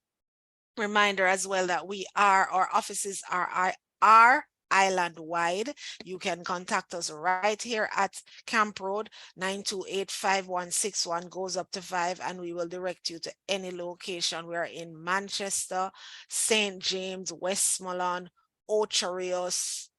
S1: Reminder as well that our offices are island wide. You can contact us right here at Camp Road. 928-5161 goes up to 5, and we will direct you to any location. We are in Manchester, St. James, Westmoreland, Ocho Rios,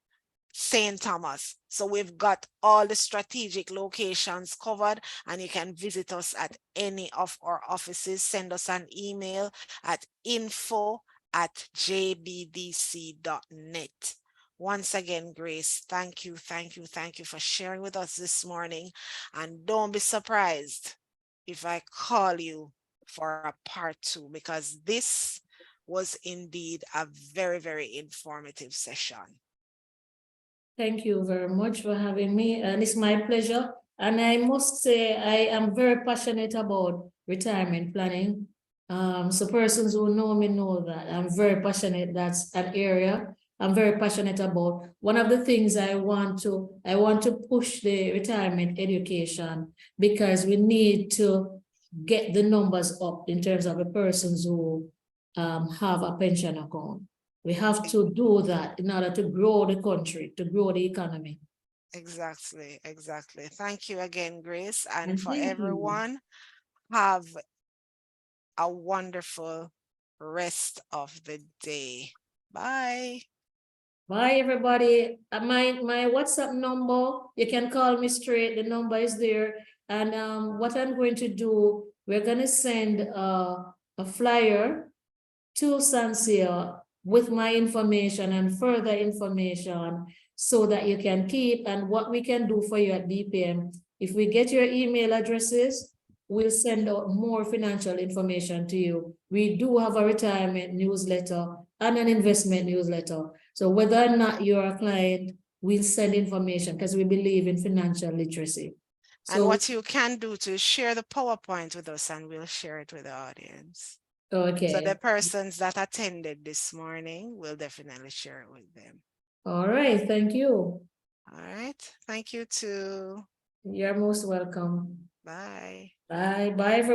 S1: St. Thomas. So we've got all the strategic locations covered, and you can visit us at any of our offices. Send us an email at info@jbdc.net. Once again, Grace, thank you for sharing with us this morning. And don't be surprised if I call you for a part 2, because this was indeed a very, very informative session.
S2: Thank you very much for having me, and it's my pleasure. And I must say, I am very passionate about retirement planning. So persons who know me know that I'm very passionate. That's an area I'm very passionate about. One of the things I want to push the retirement education, because we need to get the numbers up in terms of the persons who have a pension account. We have to do that in order to grow the country, to grow the economy.
S1: Exactly. Thank you again, Grace. And
S2: And
S1: for
S2: thank you.
S1: everyone, have a wonderful rest of the day. Bye.
S2: Bye, everybody. My WhatsApp number, you can call me straight. The number is there. And what I'm going to do, we're going to send a flyer to Sansia with my information and further information, so that you can keep. And what we can do for you at BPM, if we get your email addresses, we'll send out more financial information to you. We do have a retirement newsletter and an investment newsletter. So whether or not you're a client, we'll send information, because we believe in financial literacy.
S1: And what you can do to share the PowerPoint with us, and we'll share it with the audience.
S2: Okay.
S1: So the persons that attended this morning, will definitely share it with them.
S2: All right. Thank you.
S1: All right. Thank you too.
S2: You're most welcome.
S1: Bye.
S2: Bye. Bye, everybody.